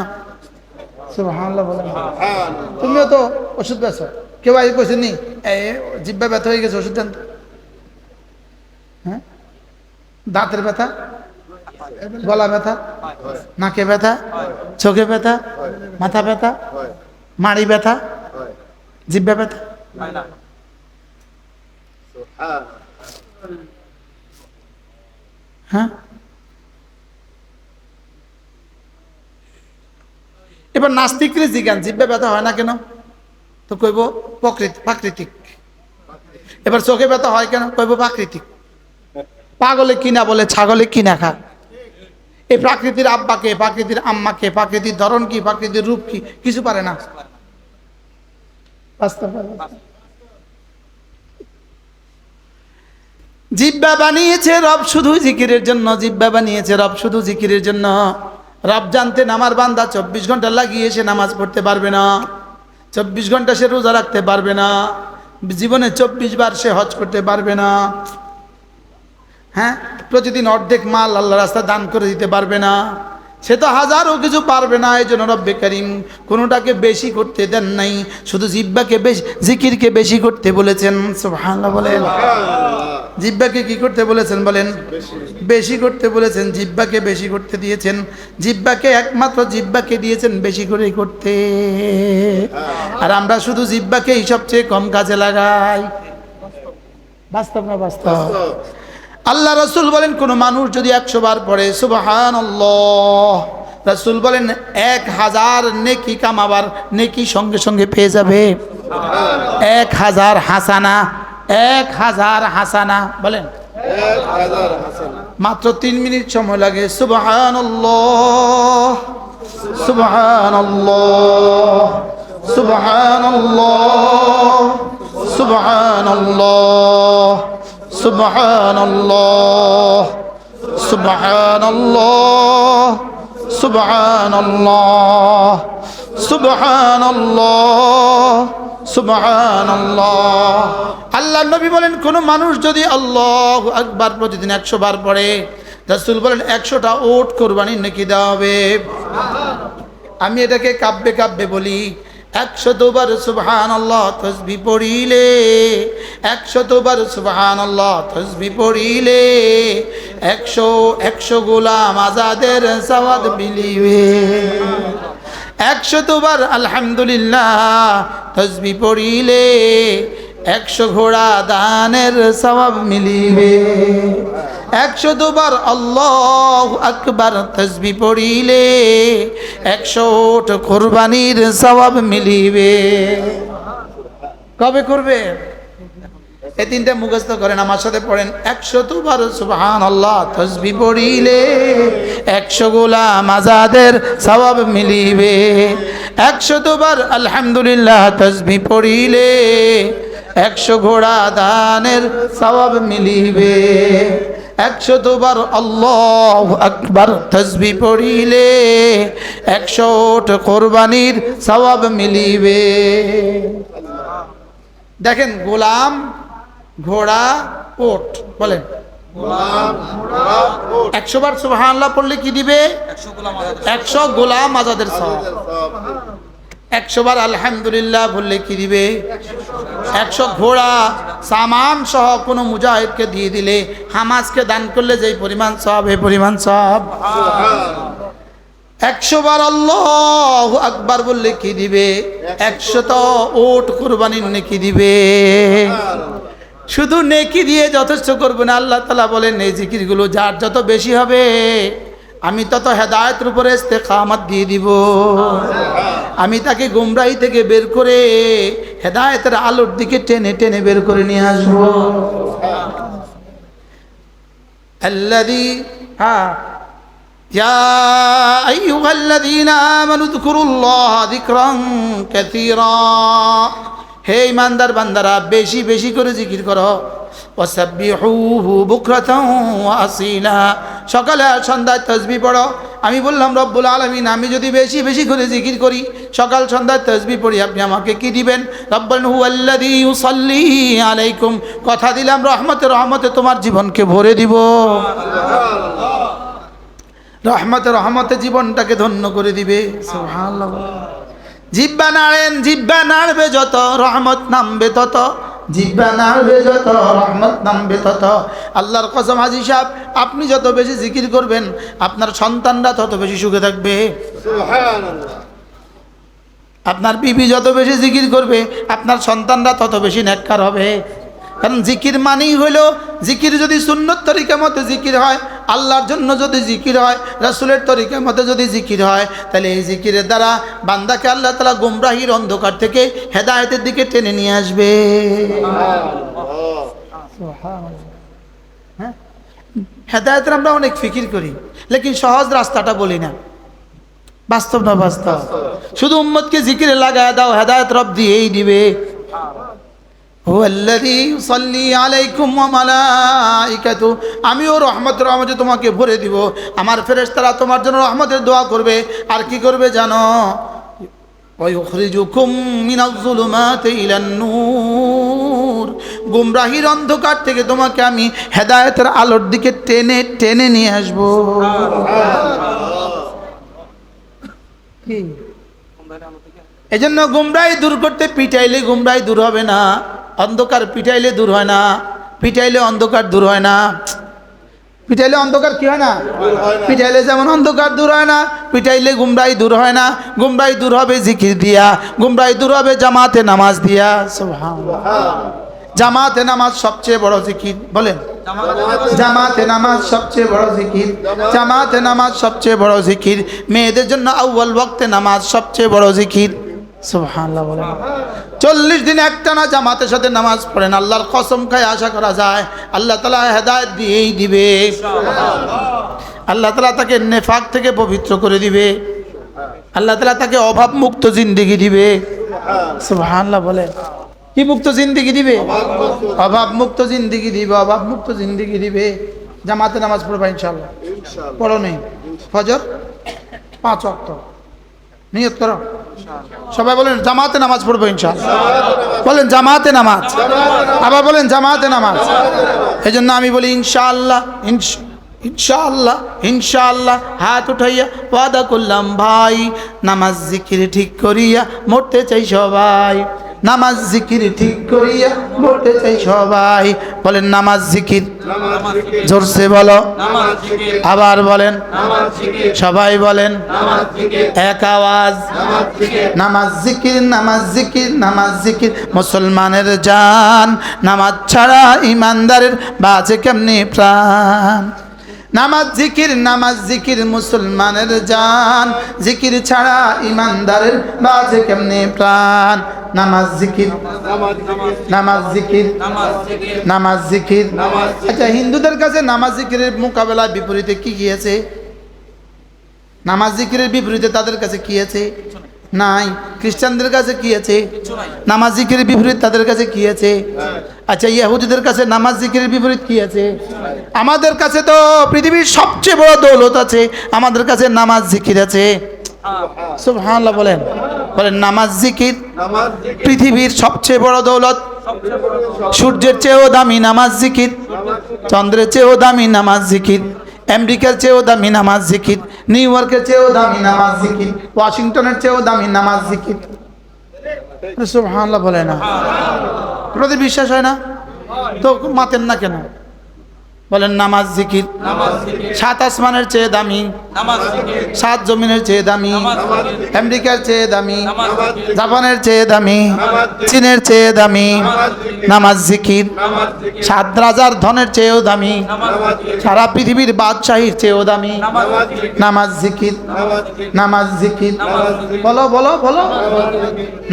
সুবহানাল্লাহ বলেন। তুমিও তো ওষুধ বেছো, কেউ আগে কইছেন নি জিহ্বা ব্যথা হয়ে গেছে ওষুধ দেন? হ্যাঁ, দাঁতের ব্যথা, গলা ব্যথা, নাকে ব্যথা, চোখে ব্যথা, মাথা ব্যথা, মাড়ি ব্যথা, জিহ্বা ব্যথা। হ্যাঁ, এবার নাস্তিকরে জিজ্ঞান জিহ্বা ব্যথা হয় না কেন, তো কইব প্রাকৃতিক। এবার চোখে ব্যথা হয় কেন, কইব প্রাকৃতিক। পাগলে কিনা বলে ছাগলে কিনা খা। এই প্রাকৃতির আব্বাকে, প্রাকৃতির আম্মাকে, প্রাকৃতির ধরন কি, প্রাকৃতির রূপ কি, কিছু পারে না। বাস্তব। জিহ্বা বানিয়েছে রব শুধু জিকিরের জন্য, জিহ্বা বানিয়েছে রব শুধু জিকিরের জন্য। রব জানতেন আমার বান্দা 24 ঘন্টা লাগিয়ে সে নামাজ পড়তে পারবে না, 24 ঘন্টা সে রোজা রাখতে পারবে না, জীবনে 24 বার সে হজ করতে পারবে না, হ্যাঁ, প্রতিদিন অর্ধেক মাল আল্লাহ রাস্তায় দান করে দিতে পারবে না, সে তো হাজারও কিছু পারবে না। এই জন্য রব্বে কারীম কোনোটাকে বেশি করতে দেন নাই, শুধু জিহ্বাকে বেশি, জিকিরকে বেশি করতে বলেছেন। সুবহানাল্লাহ বলেন। জিহ্বাকে কি করতে বলেছেন বলেন? বেশি করতে বলেছেন, জিহ্বাকে বেশি করতে দিয়েছেন। জিহ্বাকে একমাত্র জিহ্বাকে দিয়েছেন বেশি করে করতে, আর আমরা শুধু জিহ্বাকেই সবচেয়ে কম কাজে লাগাই। বাস্তব না বাস্তব? আল্লাহ রসুল বলেন কোন মানুষ যদি 100 বার পড়ে সুবহানাল্লাহ, রসুল বলেন 1000 নেকি কামাবার নেকি সঙ্গে সঙ্গে পেয়ে যাবে। 1000 হাসানা, 1000 হাসানা বলেন। 1000 হাসানা। মাত্র 3 মিনিট সময় লাগে। সুবহানাল্লাহ, সুবহানাল্লাহ, সুবহানাল্লাহ, সুবহানাল্লাহ, সুবহানাল্লাহ, সুবহানাল্লাহ, সুবহানাল্লাহ, সুবহানাল্লাহ, সুবহানাল্লাহ। আল্লাহ নবী বলেন কোন মানুষ যদি আল্লাহু আকবার প্রতিদিন 100 বার পড়ে, রাসূল বলেন 100টা উট কুরবানির নেকি দেওয়া হবে। আমি এটাকে কাব্যে কাব্যে বলি, 100 বার সুবহানাল্লাহ তাসবিহ পড়িলে, 100 বার সুবহানাল্লাহ তাসবিহ পড়িলে 100 গোলাম আজাদের সওয়াব মিলিবে। 100 বার আলহামদুলিল্লাহ তাসবিহ পড়িলে 100 ঘোড়া দানের সওয়াব মিলিবে। 100 বার আল্লাহু আকবার তাসবিহ পড়িলে 100 ওট কুরবানির সওয়াব মিলিবে। কবে করবে? এই তিনটা মুখস্থ করেন, আমার সাথে পড়েন। 100 বার সুবহানাল্লাহ তাসবিহ পড়িলে 100 গোলাম আজাদের সওয়াব মিলিবে। 100 বার আলহামদুলিল্লাহ তাসবিহ পড়িলে 100 ঘোড়া দানের সওয়াব মিলিবে। 100 বার আল্লাহু আকবার তাসবিহ পড়িলে 100 ওট কুরবানির সওয়াব মিলিবে। দেখেন, গোলাম, ঘোড়া, ওট বলেন। 100 বার সুবহানাল্লাহ পড়লে কি দিবে? 100 গোলাম আজাদের সওয়াব। 100 বার আলহামদুলিল্লাহ বললে কি দিবে? 100 ঘোড়া সামান সহ কোনো মুজাহিদকে দিয়ে দিলে, হামাসকে দান করলে যেই পরিমাণ সওয়াব, এই পরিমাণ সওয়াব। 100 বার আল্লাহু আকবার বললে কি দিবে? 100টা উট কুরবানির নেকি দিবে। শুধু নেকি দিয়ে যথেষ্ট করবে না। আল্লাহ তাআলা বলেন এই জিকিরগুলো যার যত বেশি হবে আমি তত হেদায়েতের উপরে ইস্তেকামত দিয়ে দিব। আমি তাকে গুমরাহি থেকে বের করে হেদায়েতের আলোর দিকে টেনে টেনে বের করে নিয়ে আসবো। আল্লাযী ইয়া আইয়ুহাল্লাযীনা আমানু যকুরুল্লাহা যিকরান কাসীরা। হে ঈমানদার বান্দারা, বেশি বেশি করে জিকির করো। ওয়াসাব্বিহুহু বুকরাতাও ওয়া আসীলা। সকালে আর সন্ধ্যায় তাসবিহ পড়ো। আমি বললাম রব্বুল আলামিন, আমি যদি বেশি বেশি করে জিকির করি, সকাল সন্ধ্যায় তাসবিহ পড়ি, আপনি আমাকে কি দিবেন? রব্বান হুয়াল্লাযী ইউসাল্লি আলাইকুম। কথা দিলাম রহমতে রহমতে তোমার জীবনকে ভরে দিব। রহমতে রহমতে জীবনটাকে ধন্য করে দিবে। সুবহানাল্লাহ। জিহ্বা নাড়েন, জিহ্বা নাড়বে যত রহমত নামবে তত, জিহ্বা নাড়বে যত রহমত নামবে তত। আল্লাহর কসম হাজী সাহেব, আপনি যত বেশি জিকির করবেন আপনার সন্তানরা তত বেশি সুখে থাকবে। সুবহানাল্লাহ। আপনার বিবি যত বেশি জিকির করবে আপনার সন্তানরা তত বেশি নেককার হবে। কারণ জিকির মানেই হইল, জিকির যদি সুন্নত তরিকা মতে জিকির হয়, আল্লাহর জন্য যদি জিকির হয়, রাসূলের তরিকা মতে যদি জিকির হয়, তাহলে এই জিকিরের দ্বারা বান্দাকে আল্লাহ তাআলা গুমরাহির অন্ধকার থেকে হেদায়েতের দিকে টেনে নিয়ে আসবে। হ্যাঁ, হেদায়েতের আমরা অনেক ফিকির করি, লেকিন সহজ রাস্তাটা বলি না। বাস্তব না বাস্তব? শুধু উম্মতকে জিকিরে লাগায় দাও, হেদায়েত রব দিয়েই দিবে। হুয়াল্লাযী ইউসাল্লি আলাইকুম ওয়া মালাইকাতু, আমিও রহমতের রহমতে তোমাকে ভরে দিব, আমার ফেরেশতারা তোমার জন্য রহমতের দোয়া করবে। আর কি করবে জানো? ওয়া ইউখরিজুকুম মিনাজ যুলুমাতি ইলান নূর, গুমরাহির অন্ধকার থেকে তোমাকে আমি হেদায়েতের আলোর দিকে টেনে টেনে নিয়ে আসবো। কি এজন্য গুমরাহি দূর করতে পিটাইলে গুমরাহি দূর হবে না, অন্ধকার পিটাইলে দূর হয় না, পিটাইলে অন্ধকার দূর হয় না। পিটাইলে অন্ধকার কি হয় না? পিটাইলে যেমন অন্ধকার দূর হয় না, পিটাইলে গুমরাহি দূর হয় না। গুমরাহি দূর হবে জিকির দিয়া, গুমরাহি দূর হবে জামাতে নামাজ দিয়া। সুবহানাল্লাহ। জামাতে নামাজ সবচেয়ে বড় জিকির, বলেন জামাতে নামাজ সবচেয়ে বড় জিকির, জামাতে নামাজ সবচেয়ে বড় জিকির। মেয়েদের জন্য আউয়াল ওয়াক্তে নামাজ সবচেয়ে বড় জিকির। সুবহানাল্লাহ বলেন। 40 দিন একটানা জামাতের সাথে নামাজ পড়েন, আল্লাহর কসম খায় আশা করা যায় আল্লাহ তাআলা হেদায়েত দিয়েই দিবে। আল্লাহ তাআলা তাকে নেফাক থেকে পবিত্র করে দিবে, আল্লাহ তাআলা তাকে অভাব মুক্ত জিন্দেগি দিবে। সুবহানাল্লাহ বলেন। কি মুক্ত জিন্দেগি দিবে? অভাব মুক্ত জিন্দেগি দিবে, অভাব মুক্ত জিন্দেগি দিবে। জামাতে নামাজ পড়বা ইনশাআল্লাহ। পড়ো নেই ফজর 5 ওয়াক্ত নিয়ত করো। সবাই বলেন জামাতে নামাজ পড়বো ইনশাআল্লাহ। বলেন জামাতে নামাজ, আবার বলেন জামাতে নামাজ। এই জন্য আমি বলি ইনশাআল্লাহ, ইনশাআল্লাহ, ইনশাআল্লাহ। হাত উঠাইয়া ওয়াদা করলাম ভাই, নামাজ জিকির ঠিক করিয়া মরতে চাই সবাই। নামাজ জিকির ঠিক করিয়া মরতে চাই সবাই। বলেন নামাজ জিকির, জোরসে বলো, আবার বলেন, সবাই বলেন এক আওয়াজ, নামাজ জিকির, নামাজ জিকির, নামাজ জিকির মুসলমানের জান, নামাজ ছাড়া ইমানদারের বাঁচে কেমনি প্রাণ। নামাজ জিকির, নামাজ জিকির মুসলমানের জান, জিকির ছাড়া ইমানদারের বাঁচে কেমনি প্রাণ। নামাজ জিকির, নামাজ জিকির, নামাজ জিকির। আচ্ছা, হিন্দুদের কাছে নামাজ জিকিরের মোকাবেলায় বিপরীতে কি কি আছে? নামাজ জিকিরের বিপরীতে তাদের কাছে কি আছে? নাই। খ্রিস্টানদের কাছে কি আছে? নামাজ জিকিরের বিপরীত তাদের কাছে কি আছে? আচ্ছা, ইহুদিদের কাছে নামাজ জিকিরের বিপরীত কি আছে? আমাদের কাছে তো পৃথিবীর সবচেয়ে বড় দৌলত আছে, আমাদের কাছে নামাজ জিকির আছে। সুবহানাল্লাহ বলেন, বলেন নামাজ জিকির পৃথিবীর সবচেয়ে বড় দৌলত। সূর্যের চেয়েও দামি নামাজ জিকির, চন্দ্রের চেয়েও দামি নামাজ জিকির, আমেরিকার চেয়েও দামি নামাজ জিকির, নিউ ইয়র্কের চেয়েও দামি নামাজ জিকির, ওয়াশিংটনের চেয়েও দামি নামাজ জিকির। সুবহানাল্লাহ বলে না? আপনাদের বিশ্বাস হয় না তো মাতেন না কেন? বলেন নামাজ জিকির 7 আসমানের চেয়ে দামি, 7 জমিনের চেয়ে দামি, আমেরিকার চেয়ে দামি, জাপানের চেয়ে দামি, চীনের চেয়ে দামি। নামাজ জিকির 7 রাজার ধনের চেয়েও দামি, সারা পৃথিবীর বাদশাহীর চেয়েও দামি। নামাজ জিকির, নামাজ জিকির। বলো বলো বলো,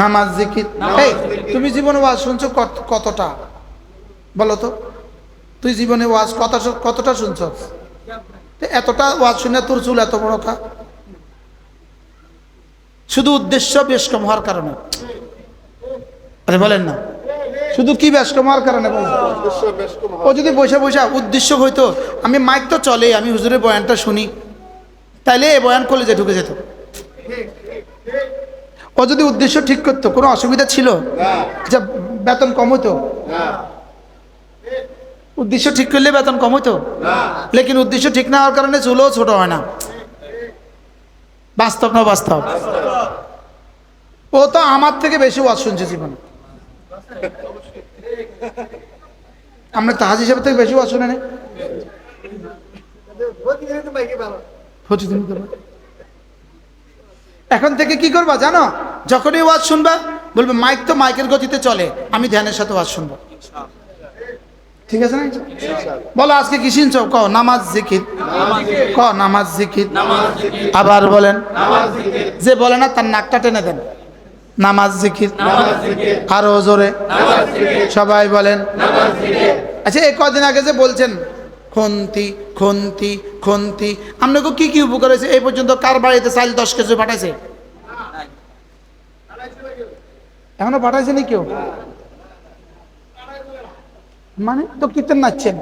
নামাজ জিকির। এই তুমি জীবনে ওয়াজ শুনছো কতটা? বলো তো, তুই জীবনে ওয়াজ কতটা শুনছ? এতটা ওয়াজ শুনে তোর চুল এত বড় কা? শুধু উদ্দেশ্য বেশ কম হওয়ার কারণে। আরে বলেন না, শুধু কি বেশ কম হওয়ার কারণে? ও যদি বসে বসে উদ্দেশ্য হইতো আমি মাইক তো চলে, আমি হুজুরের বয়ানটা শুনি, তাইলে এ বয়ান কলেজে ঢুকে যেত। ও যদি উদ্দেশ্য ঠিক করতো, কোনো অসুবিধা ছিল? যে বেতন কম হইতো? উদ্দেশ্য ঠিক করলে বেতন কম হইতো? লেকিন উদ্দেশ্য ঠিক না হওয়ার কারণে চুলও ছোট হয় না। বাস্তব না বাস্তব? ও তো আমার থেকে বেশি ওয়াজ শুনছে জীবনে। আমরা তাহাজ হিসাবে থেকে বেশি ওয়াজ শুনে নেই। এখন থেকে কি করবা জানো? যখনই ওয়াজ শুনবা বলবে মাইক তো মাইকের গতিতে চলে, আমি ধ্যানের সাথে ওয়াজ শুনবো। ঠিক আছে না? বলো আজকে কি শুনছো? ক নামাজ জিকির, ক নামাজ জিকির। আবার বলেন, যে বলে না তার নাকটা টেনে দেন। নামাজ জিকির। আরো জোরে সবাই বলেন। আচ্ছা, এই কদিন আগে যে বলছেন খন্তি খন্তি খন্তি, আপনাকে কি কি উপকার হয়েছে? এই পর্যন্ত কার বাড়িতে চাল 10 কেজি পাঠাইছে? এখনো পাঠাইছেনি কেউ? মানে তো কীর্তন নাচছেন।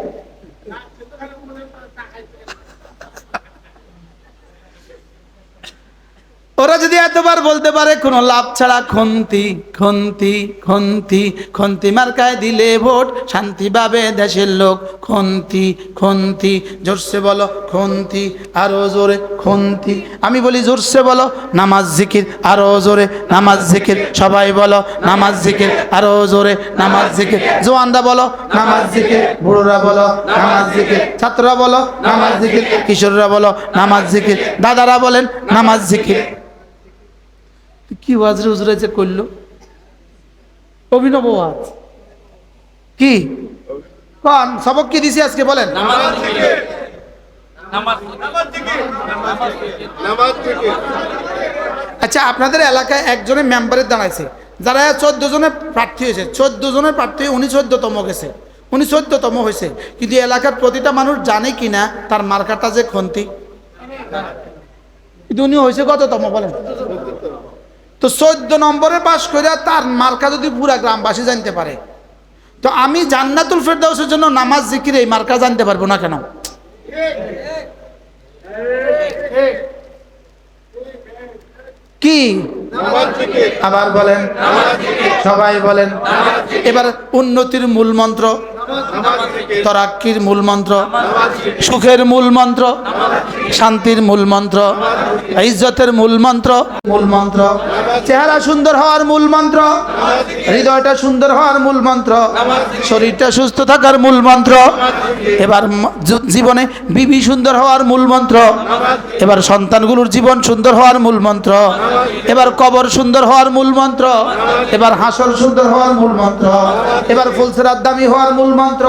ওরা যদি এতবার বলতে পারে কোনো লাভ ছাড়া খন্তি খন্তি খন্তি খন্তি মার্কায় দিলে ভোট, শান্তি পাবে দেশের লোক। খন্তি খন্তি, জোরসে বলো খন্তি, আরো জোরে খন্তি। আমি বলি জোরসে বলো নামাজ জিকির, আরো জোরে নামাজ জিকির। সবাই বলো নামাজ জিকির, আরো জোরে নামাজ জিকির। জওয়ানরা বলো নামাজ জিকির, বুড়োরা বলো নামাজ জিকির, ছাত্ররা বলো নামাজ জিকির, কিশোররা বলো নামাজ জিকির, দাদারা বলেন নামাজ জিকির। কি ওয়াজ রে হুজুরে যে করলো, অভিনব ওয়াজ। কি কোন সবক কি দিছি আজকে বলেন? নামাজ জিকির। আচ্ছা, আপনাদের এলাকায় একজনের মেম্বারের দাঁড়াইছে, যারা 14 জনের প্রার্থী হয়েছে, 14 জনের প্রার্থী, উনি 14তম গেছে, উনি 14তম হয়েছে। কিন্তু এলাকার প্রতিটা মানুষ জানে কিনা তার মার্কাটা যে খন্তি। কিন্তু উনি হয়েছে কততম বলেন? তো 14 নম্বরে পাশ করে তার মার্কা যদি পুরা গ্রামবাসী জানতে পারে, তো আমি জান্নাতুল ফেরদাউসের জন্য নামাজ জিকির এই মার্কা জানতে পারবো না কেন? কি আবার বলেন, সবাই বলেন। এবার উন্নতির মূল মন্ত্র, তরাক্কির মূল মন্ত্র, সুখের মূল মন্ত্র, শান্তির মূল মন্ত্র, ইজ্জতের মূল মন্ত্র, মূল মন্ত্র, চেহারা সুন্দর হওয়ার মূল মন্ত্র, হৃদয়টা সুন্দর হওয়ার মূল মন্ত্র, শরীরটা সুস্থ থাকার মূল মন্ত্র। এবার জীবনে বিবি সুন্দর হওয়ার মূল মন্ত্র, এবার সন্তানগুলোর জীবন সুন্দর হওয়ার মূল মন্ত্র, এবার কবর সুন্দর হওয়ার মূল মন্ত্র, এবার হাসর সুন্দর হওয়ার মূল মন্ত্র, এবার ফুলসেরাত দামি হওয়ার মূল মন্ত্র,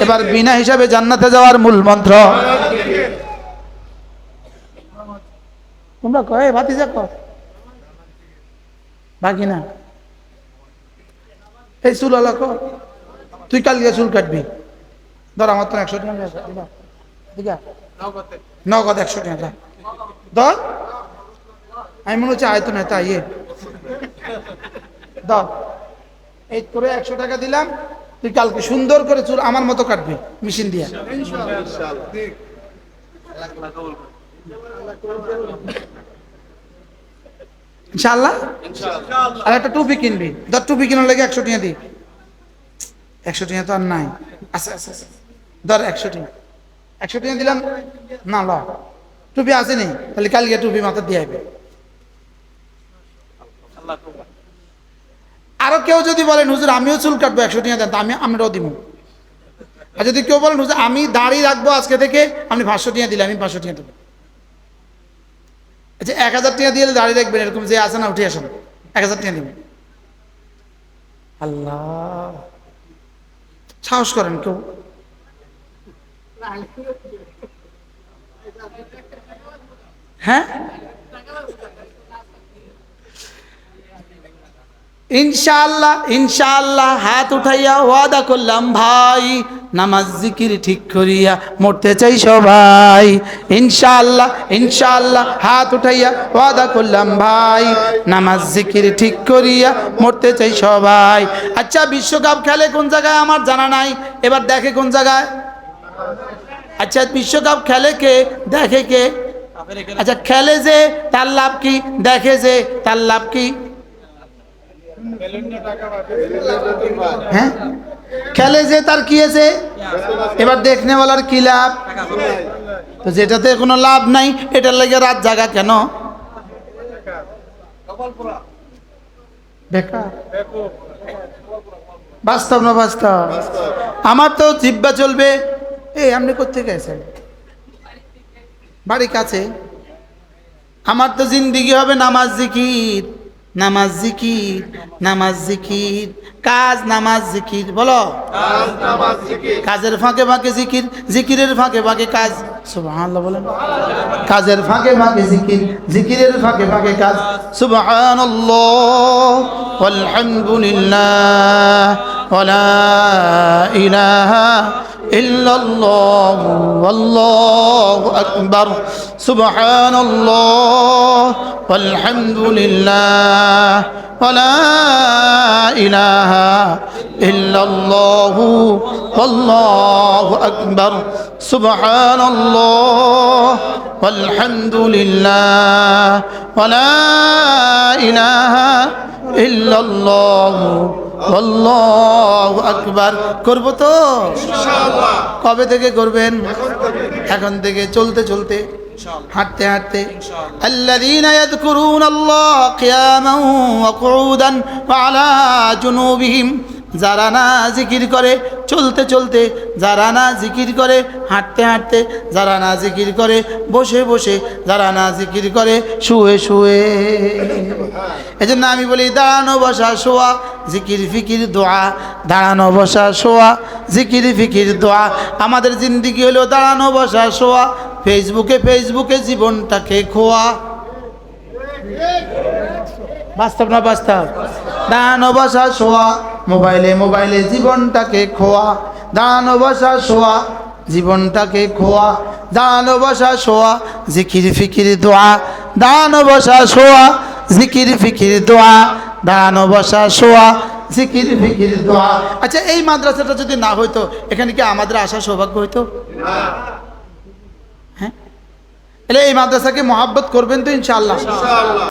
এবার বিনা হিসাবে জান্নাতে যাওয়ার মূল মন্ত্র। তোমরা কয় ভাতিজা কর বাকি না, এই চুল আলা কর, তুই কালকে চুল কাটবি, ধর আমার তো 100 টাকা নগদ 100 টাকা ধর। আমি মনে হচ্ছে আয়তো না তাই ধর, এই করে 100 টাকা দিলাম, তুই কালকে সুন্দর করে চুল আমার মতো কাটবি মেশিন দিয়ে। ইনশাআল্লাহ। আর একটা টুপি কিনবি, ধর টুপি কেনার লাগে 100 টাকা দিই, 100 টাকা তো আর নাই। আচ্ছা আচ্ছা আচ্ছা, ধর 100 টাকা, 100 টাকা দিলাম না, ল টুপি আছে নি, তাহলে কালকে টুপি মাথা দিয়ে আইবে। আরো কেউ যদি বলেন হুজুর আমিও চুল কাটবো 100 টাকা দেন, তা আমরাও দিব। আর যদি কেউ বলেন হুজুর আমি দাড়ি রাখবো আজকে থেকে, আপনি 500 টাকা দিলে আমি 500 টাকা দেবো। আচ্ছা 1000 টাকা দিয়ে দাড়ি রাখবেন, এরকম যে আছে না, উঠে আসেন 1000 টাকা দিবেন। আল্লাহ, সাহস করেন কেউ। হ্যাঁ, ইনশাআল্লাহ ইনশাআল্লাহ হাত উঠাইয়া ওয়াদা করলাম ভাই, নামাজ জিকির ঠিক করিয়া মরতে চাই সবাই। ইনশাআল্লাহ ইনশাআল্লাহ হাত উঠাইয়া ওয়াদা করলাম ভাই, নামাজ জিকির ঠিক করিয়া মরতে চাই সবাই। আচ্ছা, বিশ্বকাপ খেলে কোন জায়গায় আমার জানা নাই, এবার দেখে কোন জায়গায়? আচ্ছা, বিশ্বকাপ খেলে কে, দেখে কে? আচ্ছা, খেলে যে তার লাভ কি, দেখে যে তার লাভ কি? হ্যাঁ, খেলে যে তার কি আছে, এবার দেখনে বলার কি লাভ? তো যেটাতে কোনো লাভ নাই এটার লাগে রাত জাগা কেন? বেকার, বাস্তব না বাস্তব? আমার তো জিব্বা চলবে। এই আপনি কোথেকে আছেন? বাড়ি কাছে। আমার তো জিন্দিগি হবে নামাজ জিকির, নামাজ জিকির, নামাজ জিকির, কাজ নামাজ জিকির। বলো কাজের ফাঁকে ফাঁকে জিকির, জিকিরের ফাঁকে ফাঁকে কাজ। সুবহানাল্লাহ বলেন। কাজের ফাঁকে ফাঁকে জিকির, জিকিরের ফাঁকে ফাঁকে কাজ। সুবহানাল্লাহ ওয়ালহামদুলিল্লাহ ওয়ালা ইলাহা ইল্লাল্লাহু আল্লাহু আকবার সুবহানাল্লাহ walhamdulillah ওয়ালা ইলাহা ইল্লাল্লাহু আল্লাহু আকবার সুবহানাল্লাহ walhamdulillah ওয়ালা ইলাহা ইল্লাল্লাহু আল্লাহু আকবার। করব তো ইনশাআল্লাহ। কবে থেকে করবেন? এখন থেকে, চলতে চলতে, হাঁটতে হাঁটতে। আল্লাযীনা ইয়াযকুরুনাল্লাহ কিয়ামান ওয়া কুউদান ওয়া আলা জুনুবিহিম, যারা না জিকির করে চলতে চলতে, যারা না জিকির করে হাঁটতে হাঁটতে, যারা না জিকির করে বসে বসে, যারা না জিকির করে শুয়ে শুয়ে। এজন্য আমি বলি দাঁড়ানো বসা শোয়া জিকির ফিকির দোয়া, দাঁড়ানো বসা শোয়া জিকির ফিকির দোয়া। আমাদের জিন্দেগি হলো দাঁড়ানো বসা শোয়া, ফেসবুকে জীবনটাকে খোয়া। বাস্তব না বাস্তব? দাঁড়ানো বসা শোয়া, মোবাইলে জীবনটাকে খোয়া, দাঁড়ানো বসা শোয়া জীবনটাকে খোয়া, দাঁড়ানো বসা শোয়া জিকির ফিকির দোয়া, দাঁড়ানো বসা শোয়া জিকির ফিকির দোয়া, দাঁড়ানো বসা শোয়া জিকির ফিকির দোয়া। আচ্ছা, এই মাদ্রাসাটা যদি না হইতো, এখানে কি আমাদের আসার সৌভাগ্য হইতো? হ্যাঁ, এই মাদ্রাসাকে মহাব্বত করবেন তো ইনশাআল্লাহ। ইনশাআল্লাহ।